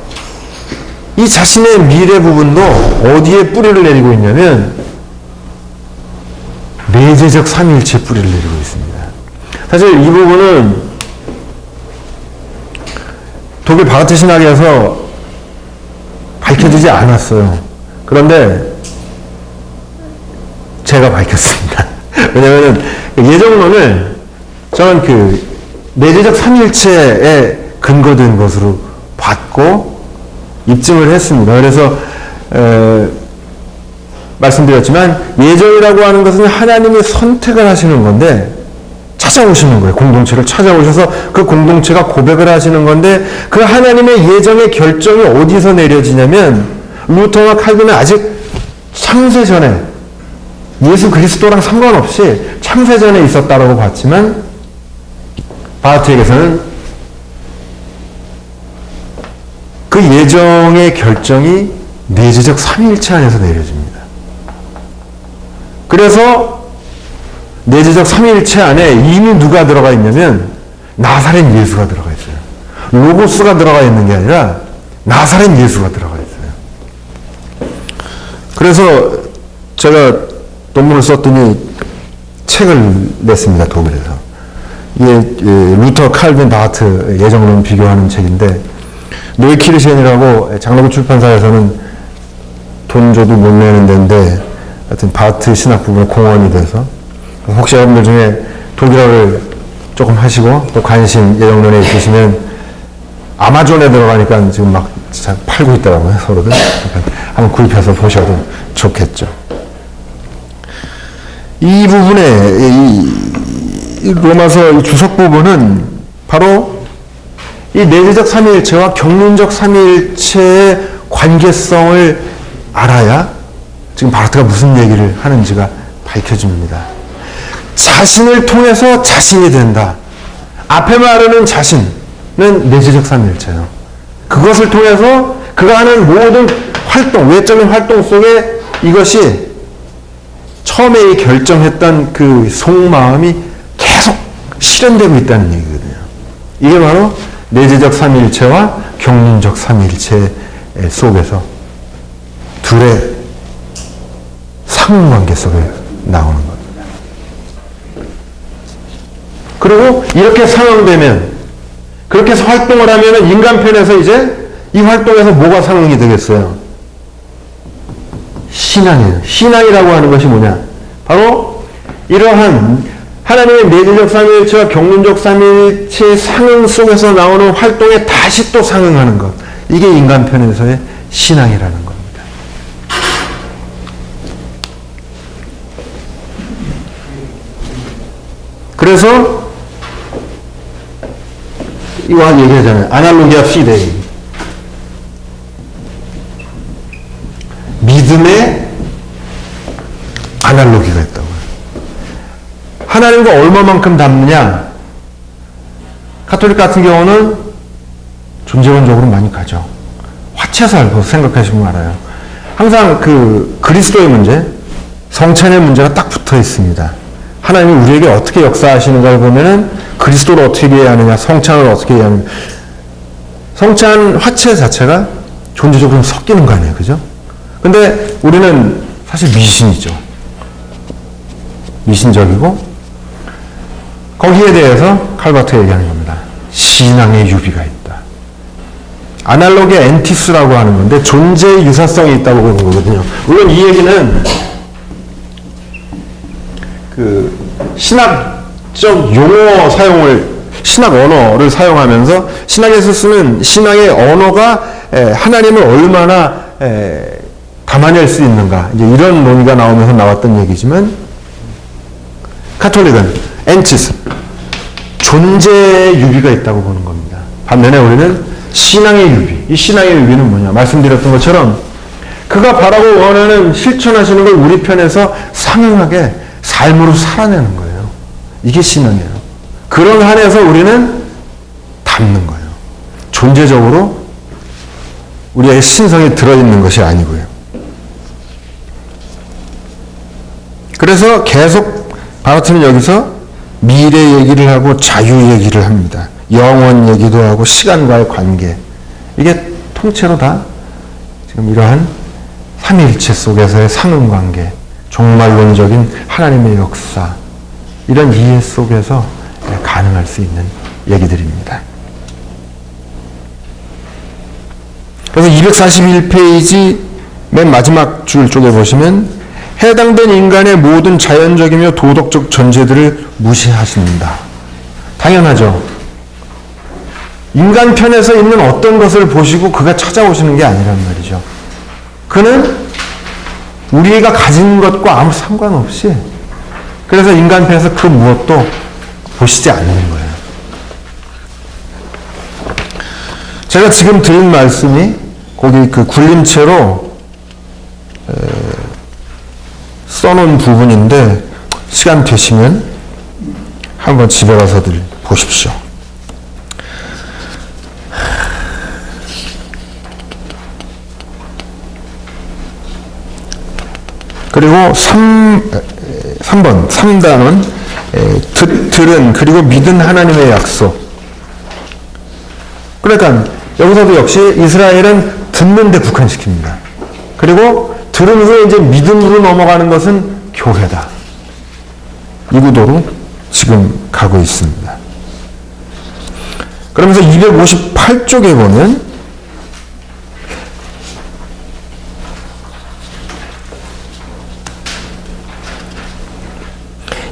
이 자신의 미래 부분도 어디에 뿌리를 내리고 있냐면 내재적 삼위일체에 뿌리를 내리고 있습니다. 사실 이 부분은 독일 바하트 신학에서 밝혀지지 않았어요. 그런데 제가 밝혔습니다. 왜냐하면 예정론을 저는 그 내재적 삼위일체에 근거된 것으로 봤고 입증을 했습니다. 그래서 말씀드렸지만 예정이라고 하는 것은 하나님이 선택을 하시는 건데 찾아오시는 거예요. 공동체를 찾아오셔서 그 공동체가 고백을 하시는 건데 그 하나님의 예정의 결정이 어디서 내려지냐면 루터와 칼빈은 아직 창세전에 예수 그리스도랑 상관없이 창세전에 있었다라고 봤지만 바하트에게서는 그 예정의 결정이 내재적 삼위일체 안에서 내려집니다. 그래서 내재적 삼위일체 안에 이미 누가 들어가 있냐면 나사렛 예수가 들어가 있어요. 로고스가 들어가 있는 게 아니라 나사렛 예수가 들어가 있어요. 그래서 제가 논문을 썼더니 책을 냈습니다. 독일에서. 이게 루터, 칼빈, 바하트 예정론 비교하는 책인데 노이키르시엔이라고 장로교 출판사에서는 돈 줘도 못 내는 데인데 하여튼 바하트 신학 부분에 공헌이 돼서 혹시 여러분들 중에 독일어를 조금 하시고 또 관심 예정론에 있으시면 아마존에 들어가니까 지금 막 팔고 있더라고요. 서로들. 한번 구입해서 보셔도 좋겠죠. 이 부분에 이 로마서 이 주석 부분은 바로 이 내재적 삼위일체와 경륜적 삼위일체의 관계성을 알아야 지금 바하트가 무슨 얘기를 하는지가 밝혀집니다. 자신을 통해서 자신이 된다. 앞에 말하는 자신은 내재적 삼위일체예요. 그것을 통해서 그가 하는 모든 활동, 외적인 활동 속에 이것이 처음에 결정했던 그 속마음이 계속 실현되고 있다는 얘기거든요. 이게 바로 내재적 삼위일체와 경륜적 삼위일체 속에서 둘의 상관계 속에 나오는 겁니다. 그리고 이렇게 상응되면, 그렇게 해서 활동을 하면 인간편에서 이제 이 활동에서 뭐가 상응이 되겠어요? 신앙이에요. 신앙이라고 하는 것이 뭐냐? 바로 이러한 하나님의 내재적 삼위일체와 경륜적 삼위일체의 상응 속에서 나오는 활동에 다시 또 상응하는 것. 이게 인간편에서의 신앙이라는 겁니다. 그래서 이와 얘기하잖아요. 아날로기아 피데이. 믿음의 아날로기가 있다고요. 하나님과 얼마만큼 닮느냐? 가톨릭 같은 경우는 존재론적으로 많이 가죠. 화채살고 생각하시면 알아요. 항상 그 그리스도의 문제, 성찬의 문제가 딱 붙어 있습니다. 하나님이 우리에게 어떻게 역사하시는가를 보면은 그리스도를 어떻게 이해하느냐, 성찬을 어떻게 이해하느냐. 성찬 화채 자체가 존재적으로 섞이는 거 아니에요, 그죠? 근데 우리는 사실 미신이죠. 미신적이고, 거기에 대해서 칼바트가 얘기하는 겁니다. 신앙의 유비가 있다. 아날로기아 엔티스라고 하는 건데 존재의 유사성이 있다고 보는 거거든요. 물론 이 얘기는 그 신학적 용어 사용을, 신학 언어를 사용하면서 신학에서 쓰는 신학의 언어가 하나님을 얼마나 담아낼 수 있는가, 이제 이런 논의가 나오면서 나왔던 얘기지만, 카톨릭은 엔티스, 존재의 유비가 있다고 보는 겁니다. 반면에 우리는 신앙의 유비. 이 신앙의 유비는 뭐냐? 말씀드렸던 것처럼 그가 바라고 원하는 실천하시는 걸 우리 편에서 상응하게 삶으로 살아내는 거예요. 이게 신앙이에요. 그런 한에서 우리는 닮는 거예요. 존재적으로 우리의 신성이 들어있는 것이 아니고요. 그래서 계속 바라트는 여기서 미래 얘기를 하고 자유 얘기를 합니다. 영원 얘기도 하고 시간과의 관계. 이게 통째로 다 지금 이러한 삼위일체 속에서의 상응관계, 종말론적인 하나님의 역사, 이런 이해 속에서 가능할 수 있는 얘기들입니다. 그래서 241페이지 맨 마지막 줄 쪽에 보시면 해당된 인간의 모든 자연적이며 도덕적 전제들을 무시하신다. 당연하죠. 인간 편에서 있는 어떤 것을 보시고 그가 찾아오시는 게 아니란 말이죠. 그는 우리가 가진 것과 아무 상관없이, 그래서 인간 편에서 그 무엇도 보시지 않는 거예요. 제가 지금 드린 말씀이 거기 그 굴림체로 써놓은 부분인데, 시간 되시면 한번 집에 가서들 보십시오. 그리고 3번, 3단원, 들은, 그리고 믿은 하나님의 약속. 그러니까 여기서도 역시 이스라엘은 듣는 데 국한시킵니다. 그리고 들은 후에 이제 믿음으로 넘어가는 것은 교회다. 이 구도로 지금 가고 있습니다. 그러면서 258쪽에 보면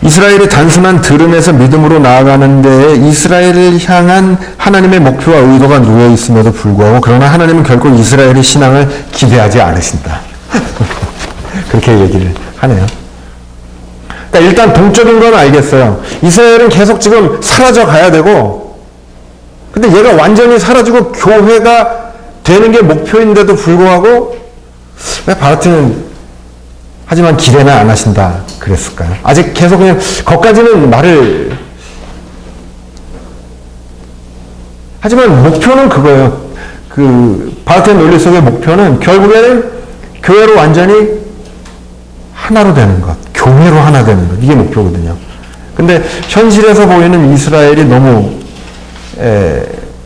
이스라엘의 단순한 들음에서 믿음으로 나아가는 데에 이스라엘을 향한 하나님의 목표와 의도가 놓여 있음에도 불구하고, 그러나 하나님은 결코 이스라엘의 신앙을 기대하지 않으신다. 그렇게 얘기를 하네요. 그러니까 일단 동적인 건 알겠어요. 이스라엘은 계속 지금 사라져 가야 되고, 근데 얘가 완전히 사라지고 교회가 되는 게 목표인데도 불구하고 왜 바라트는 하지만 기대는 안 하신다 그랬을까요? 아직 계속 그냥 거기까지는 말을 하지만 목표는 그거예요. 그 바르트의 논리 속의 목표는 결국에는 교회로 완전히 하나로 되는 것, 교회로 하나 되는 것, 이게 목표거든요. 근데 현실에서 보이는 이스라엘이 너무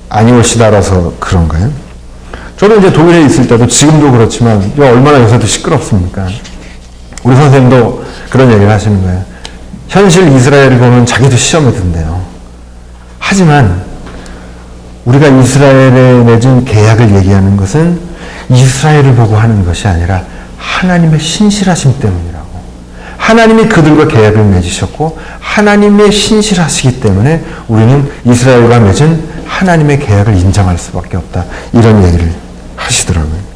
아니올시다라서 그런가요? 저도 이제 독일에 있을 때도 지금도 그렇지만 얼마나 요새도 시끄럽습니까? 우리 선생님도 그런 얘기를 하시는 거예요. 현실 이스라엘을 보면 자기도 시험에 든대요. 하지만 우리가 이스라엘에 맺은 계약을 얘기하는 것은 이스라엘을 보고 하는 것이 아니라 하나님의 신실하심 때문이라고. 하나님이 그들과 계약을 맺으셨고 하나님의 신실하시기 때문에 우리는 이스라엘과 맺은 하나님의 계약을 인정할 수밖에 없다. 이런 얘기를 하시더라고요.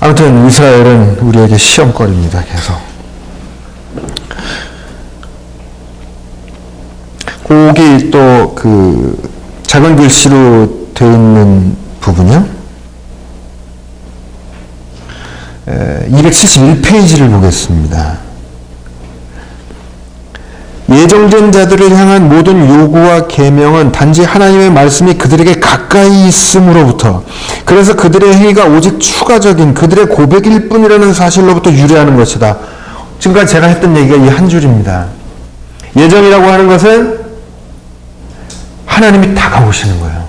아무튼 이스라엘은 우리에게 시험거리입니다. 계속. 거기 또 그 작은 글씨로 되어 있는 부분이요. 271페이지를 보겠습니다. 예정된 자들을 향한 모든 요구와 계명은 단지 하나님의 말씀이 그들에게 가까이 있음으로부터, 그래서 그들의 행위가 오직 추가적인 그들의 고백일 뿐이라는 사실로부터 유래하는 것이다. 지금까지 제가 했던 얘기가 이 한 줄입니다. 예정이라고 하는 것은 하나님이 다가오시는 거예요.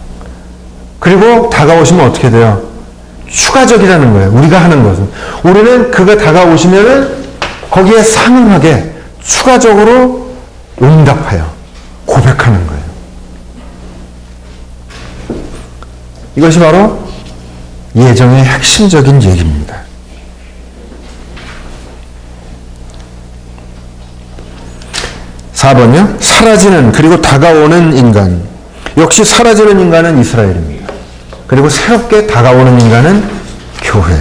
그리고 다가오시면 어떻게 돼요? 추가적이라는 거예요. 우리가 하는 것은. 우리는 그가 다가오시면은 거기에 상응하게 추가적으로 응답하여 고백하는 거예요. 이것이 바로 예정의 핵심적인 얘기입니다. (4번이요) 사라지는 그리고 다가오는 인간. 역시 사라지는 인간은 이스라엘입니다. 그리고 새롭게 다가오는 인간은 교회.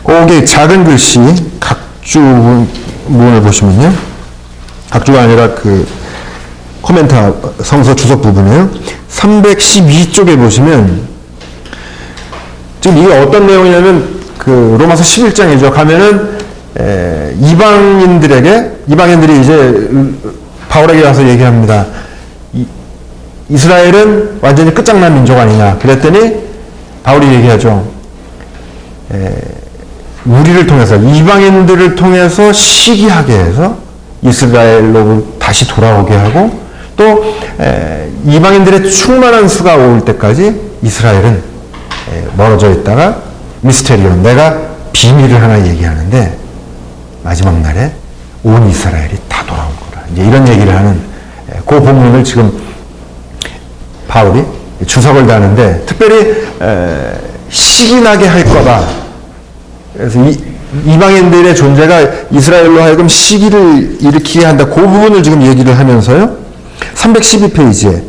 거기 작은 글씨 각주 부분을 보시면요. 각주가 아니라 그 코멘트 성서 주석 부분이에요. 312쪽에 보시면 지금 이게 어떤 내용이냐면 그 로마서 11장이죠. 가면은 이방인들이 이제 바울에게 와서 얘기합니다. 이스라엘은 완전히 끝장난 민족 아니냐. 그랬더니 바울이 얘기하죠. 우리를 통해서, 이방인들을 통해서 시기하게 해서 이스라엘로 다시 돌아오게 하고, 또 이방인들의 충만한 수가 올 때까지 이스라엘은 멀어져 있다가 미스테리온, 내가 비밀을 하나 얘기하는데 마지막 날에 온 이스라엘이 다 돌아올 거라. 이제 이런 얘기를 하는 그 본문을 지금 바울이 주석을 다는데 특별히 시기나게 할 거다. 그래서 이방인들의 존재가 이스라엘로 하여금 시기를 일으키게 한다. 그 부분을 지금 얘기를 하면서요. 312페이지에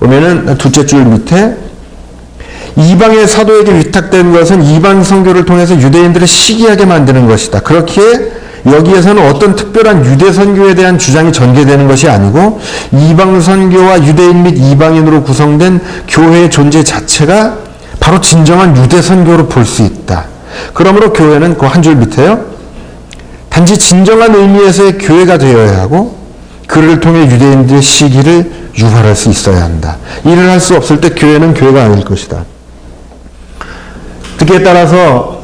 보면은 둘째 줄 밑에 이방의 사도에게 위탁된 것은 이방 선교를 통해서 유대인들을 시기하게 만드는 것이다. 그렇기에 여기에서는 어떤 특별한 유대 선교에 대한 주장이 전개되는 것이 아니고 이방 선교와 유대인 및 이방인으로 구성된 교회의 존재 자체가 바로 진정한 유대 선교로 볼 수 있다. 그러므로 교회는 그 한 줄 밑에요. 단지 진정한 의미에서의 교회가 되어야 하고 그를 통해 유대인들의 시기를 유발할 수 있어야 한다. 이를 할 수 없을 때 교회는 교회가 아닐 것이다. 듣기에 따라서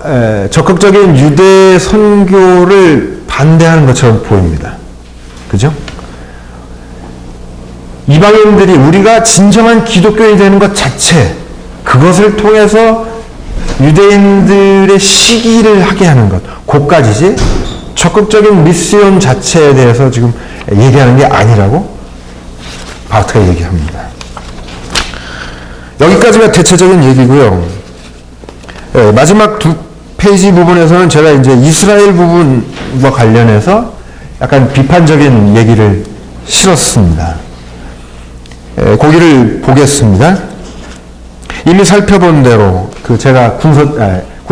적극적인 유대 선교를 반대하는 것처럼 보입니다. 그죠? 이방인들이 우리가 진정한 기독교인이 되는 것 자체, 그것을 통해서 유대인들의 시기를 하게 하는 것, 그것까지지 적극적인 미스yon 자체에 대해서 지금 얘기하는 게 아니라고 바르트가 얘기합니다. 여기까지가 대체적인 얘기고요. 마지막 두 페이지 부분에서는 제가 이제 이스라엘 부분과 관련해서 약간 비판적인 얘기를 실었습니다. 거기를 보겠습니다. 이미 살펴본 대로 그 제가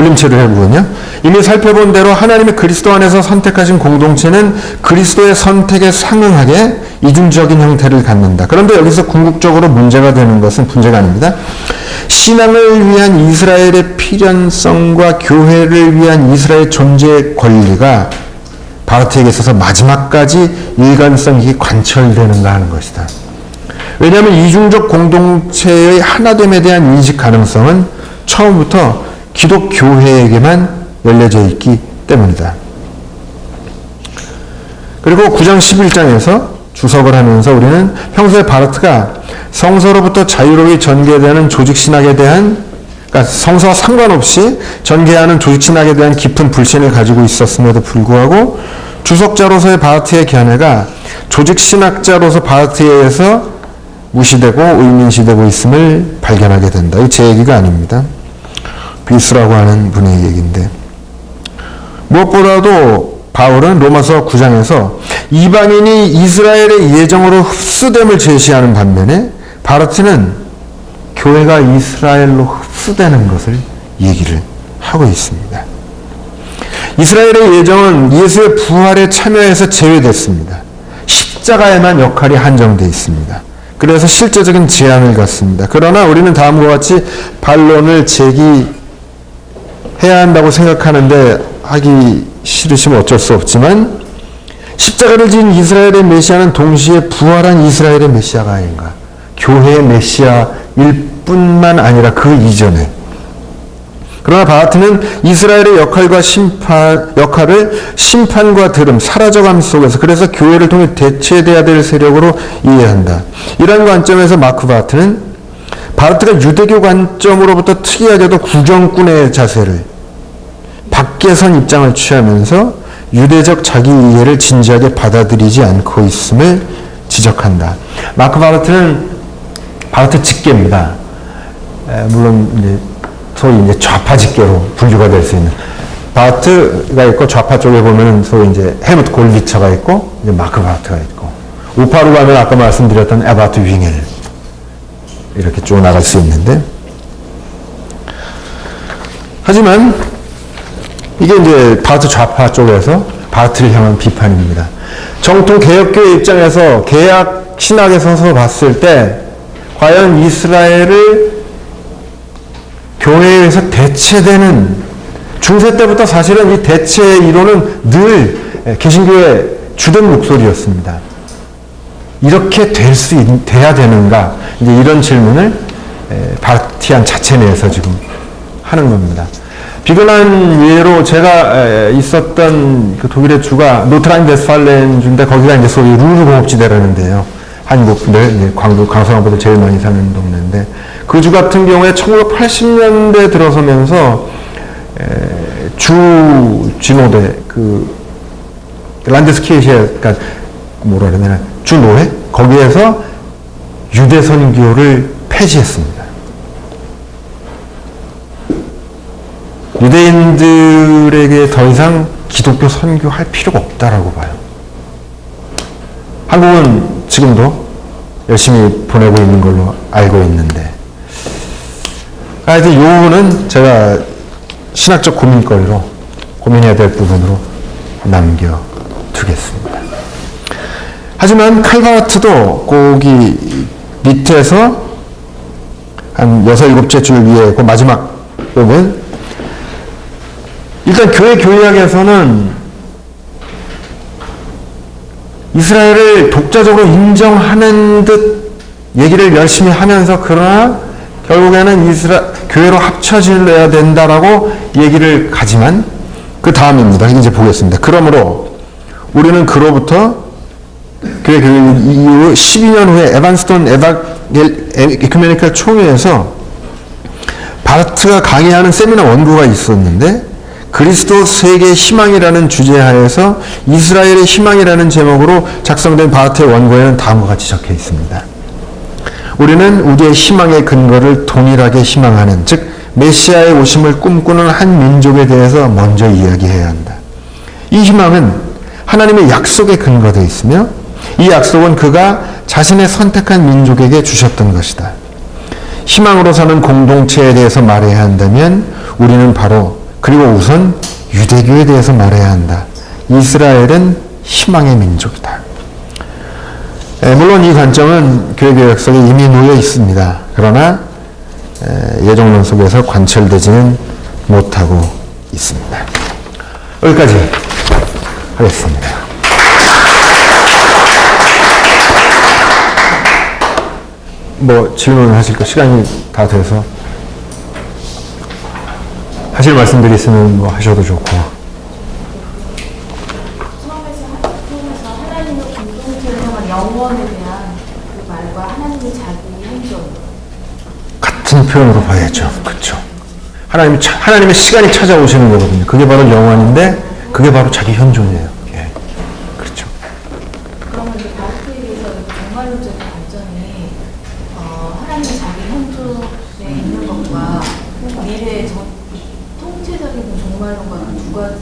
불림체를 해보군요. 이미 살펴본 대로 하나님의 그리스도 안에서 선택하신 공동체는 그리스도의 선택에 상응하게 이중적인 형태를 갖는다. 그런데 여기서 궁극적으로 문제가 되는 것은 문제가 아닙니다. 신앙을 위한 이스라엘의 필연성과 교회를 위한 이스라엘의 존재 권리가 바르트에게 있어서 마지막까지 일관성 있게 관철되는가 하는 것이다. 왜냐하면 이중적 공동체의 하나됨에 대한 인식 가능성은 처음부터 기독교회에게만 열려져 있기 때문이다. 그리고 9장 11장에서 주석을 하면서 우리는 평소에 바르트가 성서로부터 자유롭게 전개되는 조직신학에 대한, 그러니까 성서와 상관없이 전개하는 조직신학에 대한 깊은 불신을 가지고 있었음에도 불구하고 주석자로서의 바르트의 견해가 조직신학자로서 바르트에 의해서 무시되고 의민시되고 있음을 발견하게 된다. 이 제 얘기가 아닙니다. 비스라고 하는 분의 얘기인데, 무엇보다도 바울은 로마서 9장에서 이방인이 이스라엘의 예정으로 흡수됨을 제시하는 반면에 바르트는 교회가 이스라엘로 흡수되는 것을 얘기를 하고 있습니다. 이스라엘의 예정은 예수의 부활에 참여해서 제외됐습니다. 십자가에만 역할이 한정되어 있습니다. 그래서 실제적인 제한을 갖습니다. 그러나 우리는 다음과 같이 반론을 제기해야 한다고 생각하는데, 하기 싫으시면 어쩔 수 없지만, 십자가를 지은 이스라엘의 메시아는 동시에 부활한 이스라엘의 메시아가 아닌가. 교회의 메시아일 뿐만 아니라 그 이전에. 그러나 바르트는 이스라엘의 역할을 심판과 들음, 사라져감 속에서, 그래서 교회를 통해 대체돼야 될 세력으로 이해한다. 이런 관점에서 마크 바르트는 바르트가 유대교 관점으로부터 특이하게도 구정꾼의 자세를, 밖에선 입장을 취하면서 유대적 자기 이해를 진지하게 받아들이지 않고 있음을 지적한다. 마크 바르트는 바르트 직계입니다. 물론 이제 소위 이제 좌파 직계로 분류가 될 수 있는, 바르트가 있고 좌파 쪽에 보면은 소위 이제 헬무트 골비처가 있고 이제 마크 바르트가 있고, 우파로 가면 아까 말씀드렸던 에바트 윙엘, 이렇게 쭉 나갈 수 있는데, 하지만 이게 이제 바르트 좌파 쪽에서 바르트를 향한 비판입니다. 정통 개혁교회 입장에서 개약 신학에 서서 봤을 때 과연 이스라엘을 교회에서 대체되는, 중세 때부터 사실은 이 대체의 이론은 늘 개신교의 주된 목소리였습니다. 이렇게 돼야 되는가? 이제 이런 질문을 바르티안 자체 내에서 지금 하는 겁니다. 비근한 예로 제가 있었던 그 독일의 주가 노트라인베스팔렌 주인데, 거기가 이제 소위 루르공업지대라는데요. 한국분들, 강서구분들 제일 많이 사는 동네인데, 그 주 같은 경우에 1980년대 들어서면서 주 진호대, 그 란데스키르che, 그러니까 뭐라 그러나 주 노회, 거기에서 유대 선교를 폐지했습니다. 유대인들에게 더 이상 기독교 선교할 필요가 없다라고 봐요. 한국은 지금도 열심히 보내고 있는 걸로 알고 있는데, 하여튼 이 부분은 제가 신학적 고민거리로, 고민해야 될 부분으로 남겨두겠습니다. 하지만 칼바르트도 거기 밑에서 한 6, 7째 줄 위에 그 마지막 부분, 일단 교회 교리학에서는 이스라엘을 독자적으로 인정하는 듯 얘기를 열심히 하면서, 그러나 결국에는 교회로 합쳐질래야 된다라고 얘기를 가지만, 그 다음입니다. 이제 보겠습니다. 그러므로 우리는 그로부터 교회 교육 이후 12년 후에 에반스톤 에큐메니컬 총회에서 바르트가 강의하는 세미나 원고가 있었는데, 그리스도 세계의 희망이라는 주제하에서 이스라엘의 희망이라는 제목으로 작성된 바르트의 원고에는 다음과 같이 적혀 있습니다. 우리는 우리의 희망의 근거를 동일하게 희망하는, 즉 메시아의 오심을 꿈꾸는 한 민족에 대해서 먼저 이야기해야 한다. 이 희망은 하나님의 약속에 근거되어 있으며, 이 약속은 그가 자신의 선택한 민족에게 주셨던 것이다. 희망으로 사는 공동체에 대해서 말해야 한다면 우리는 바로 그리고 우선 유대교에 대해서 말해야 한다. 이스라엘은 희망의 민족이다. 물론 이 관점은 교회개혁서에 이미 놓여 있습니다. 그러나 예정론 속에서 관철되지는 못하고 있습니다. 여기까지 하겠습니다. 뭐 질문을 하실 거 시간이 다 돼서 하실 말씀들이 있으면 뭐 하셔도 좋고. 처음에서 하나님의 공동체에서만 영원에 대한 그 말과 하나님의 자기 행동 같은 표현으로 봐야죠. 그렇죠. 하나님의 시간이 찾아오시는 거거든요. 그게 바로 영원인데 그게 바로 자기 현존이에요. 예. 그렇죠. 그러면 이제 바르트에 대해서 종말론적인 관점이 하나님의 자기 현존에 있는 것과 미래의 통체적인 종말론과 두 가지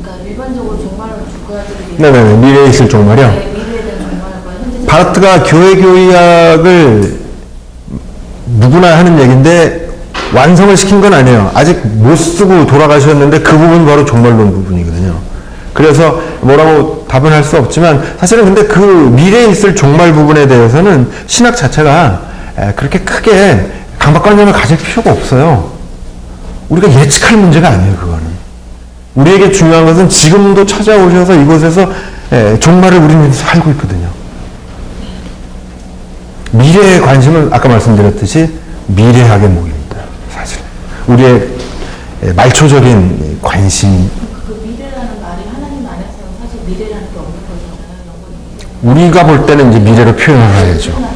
그러니까 일반적으로 종말론 두 가지를 네네. 미래에 있을 종말이요. 네, 미래에 대한 종말론과 현재적 바르트가 교회 교의학을 누구나 하는 얘기인데 완성을 시킨 건 아니에요. 아직 못 쓰고 돌아가셨는데 그 부분 바로 종말론 부분이거든요. 그래서 뭐라고 답은 할 수 없지만 사실은 근데 그 미래에 있을 종말 부분에 대해서는 신학 자체가 그렇게 크게 강박관념을 가질 필요가 없어요. 우리가 예측할 문제가 아니에요. 그거는. 우리에게 중요한 것은 지금도 찾아오셔서 이곳에서 종말을 우리는 살고 있거든요. 미래에 관심은 아까 말씀드렸듯이 미래학의 목입니다. 사실 우리의 말초적인 관심. 그 미래라는 말이 하나님 안에서는 사실 미래라는 게 없는 거잖아요. 영원히. 우리가 볼 때는 이제 미래로 표현을 해야죠.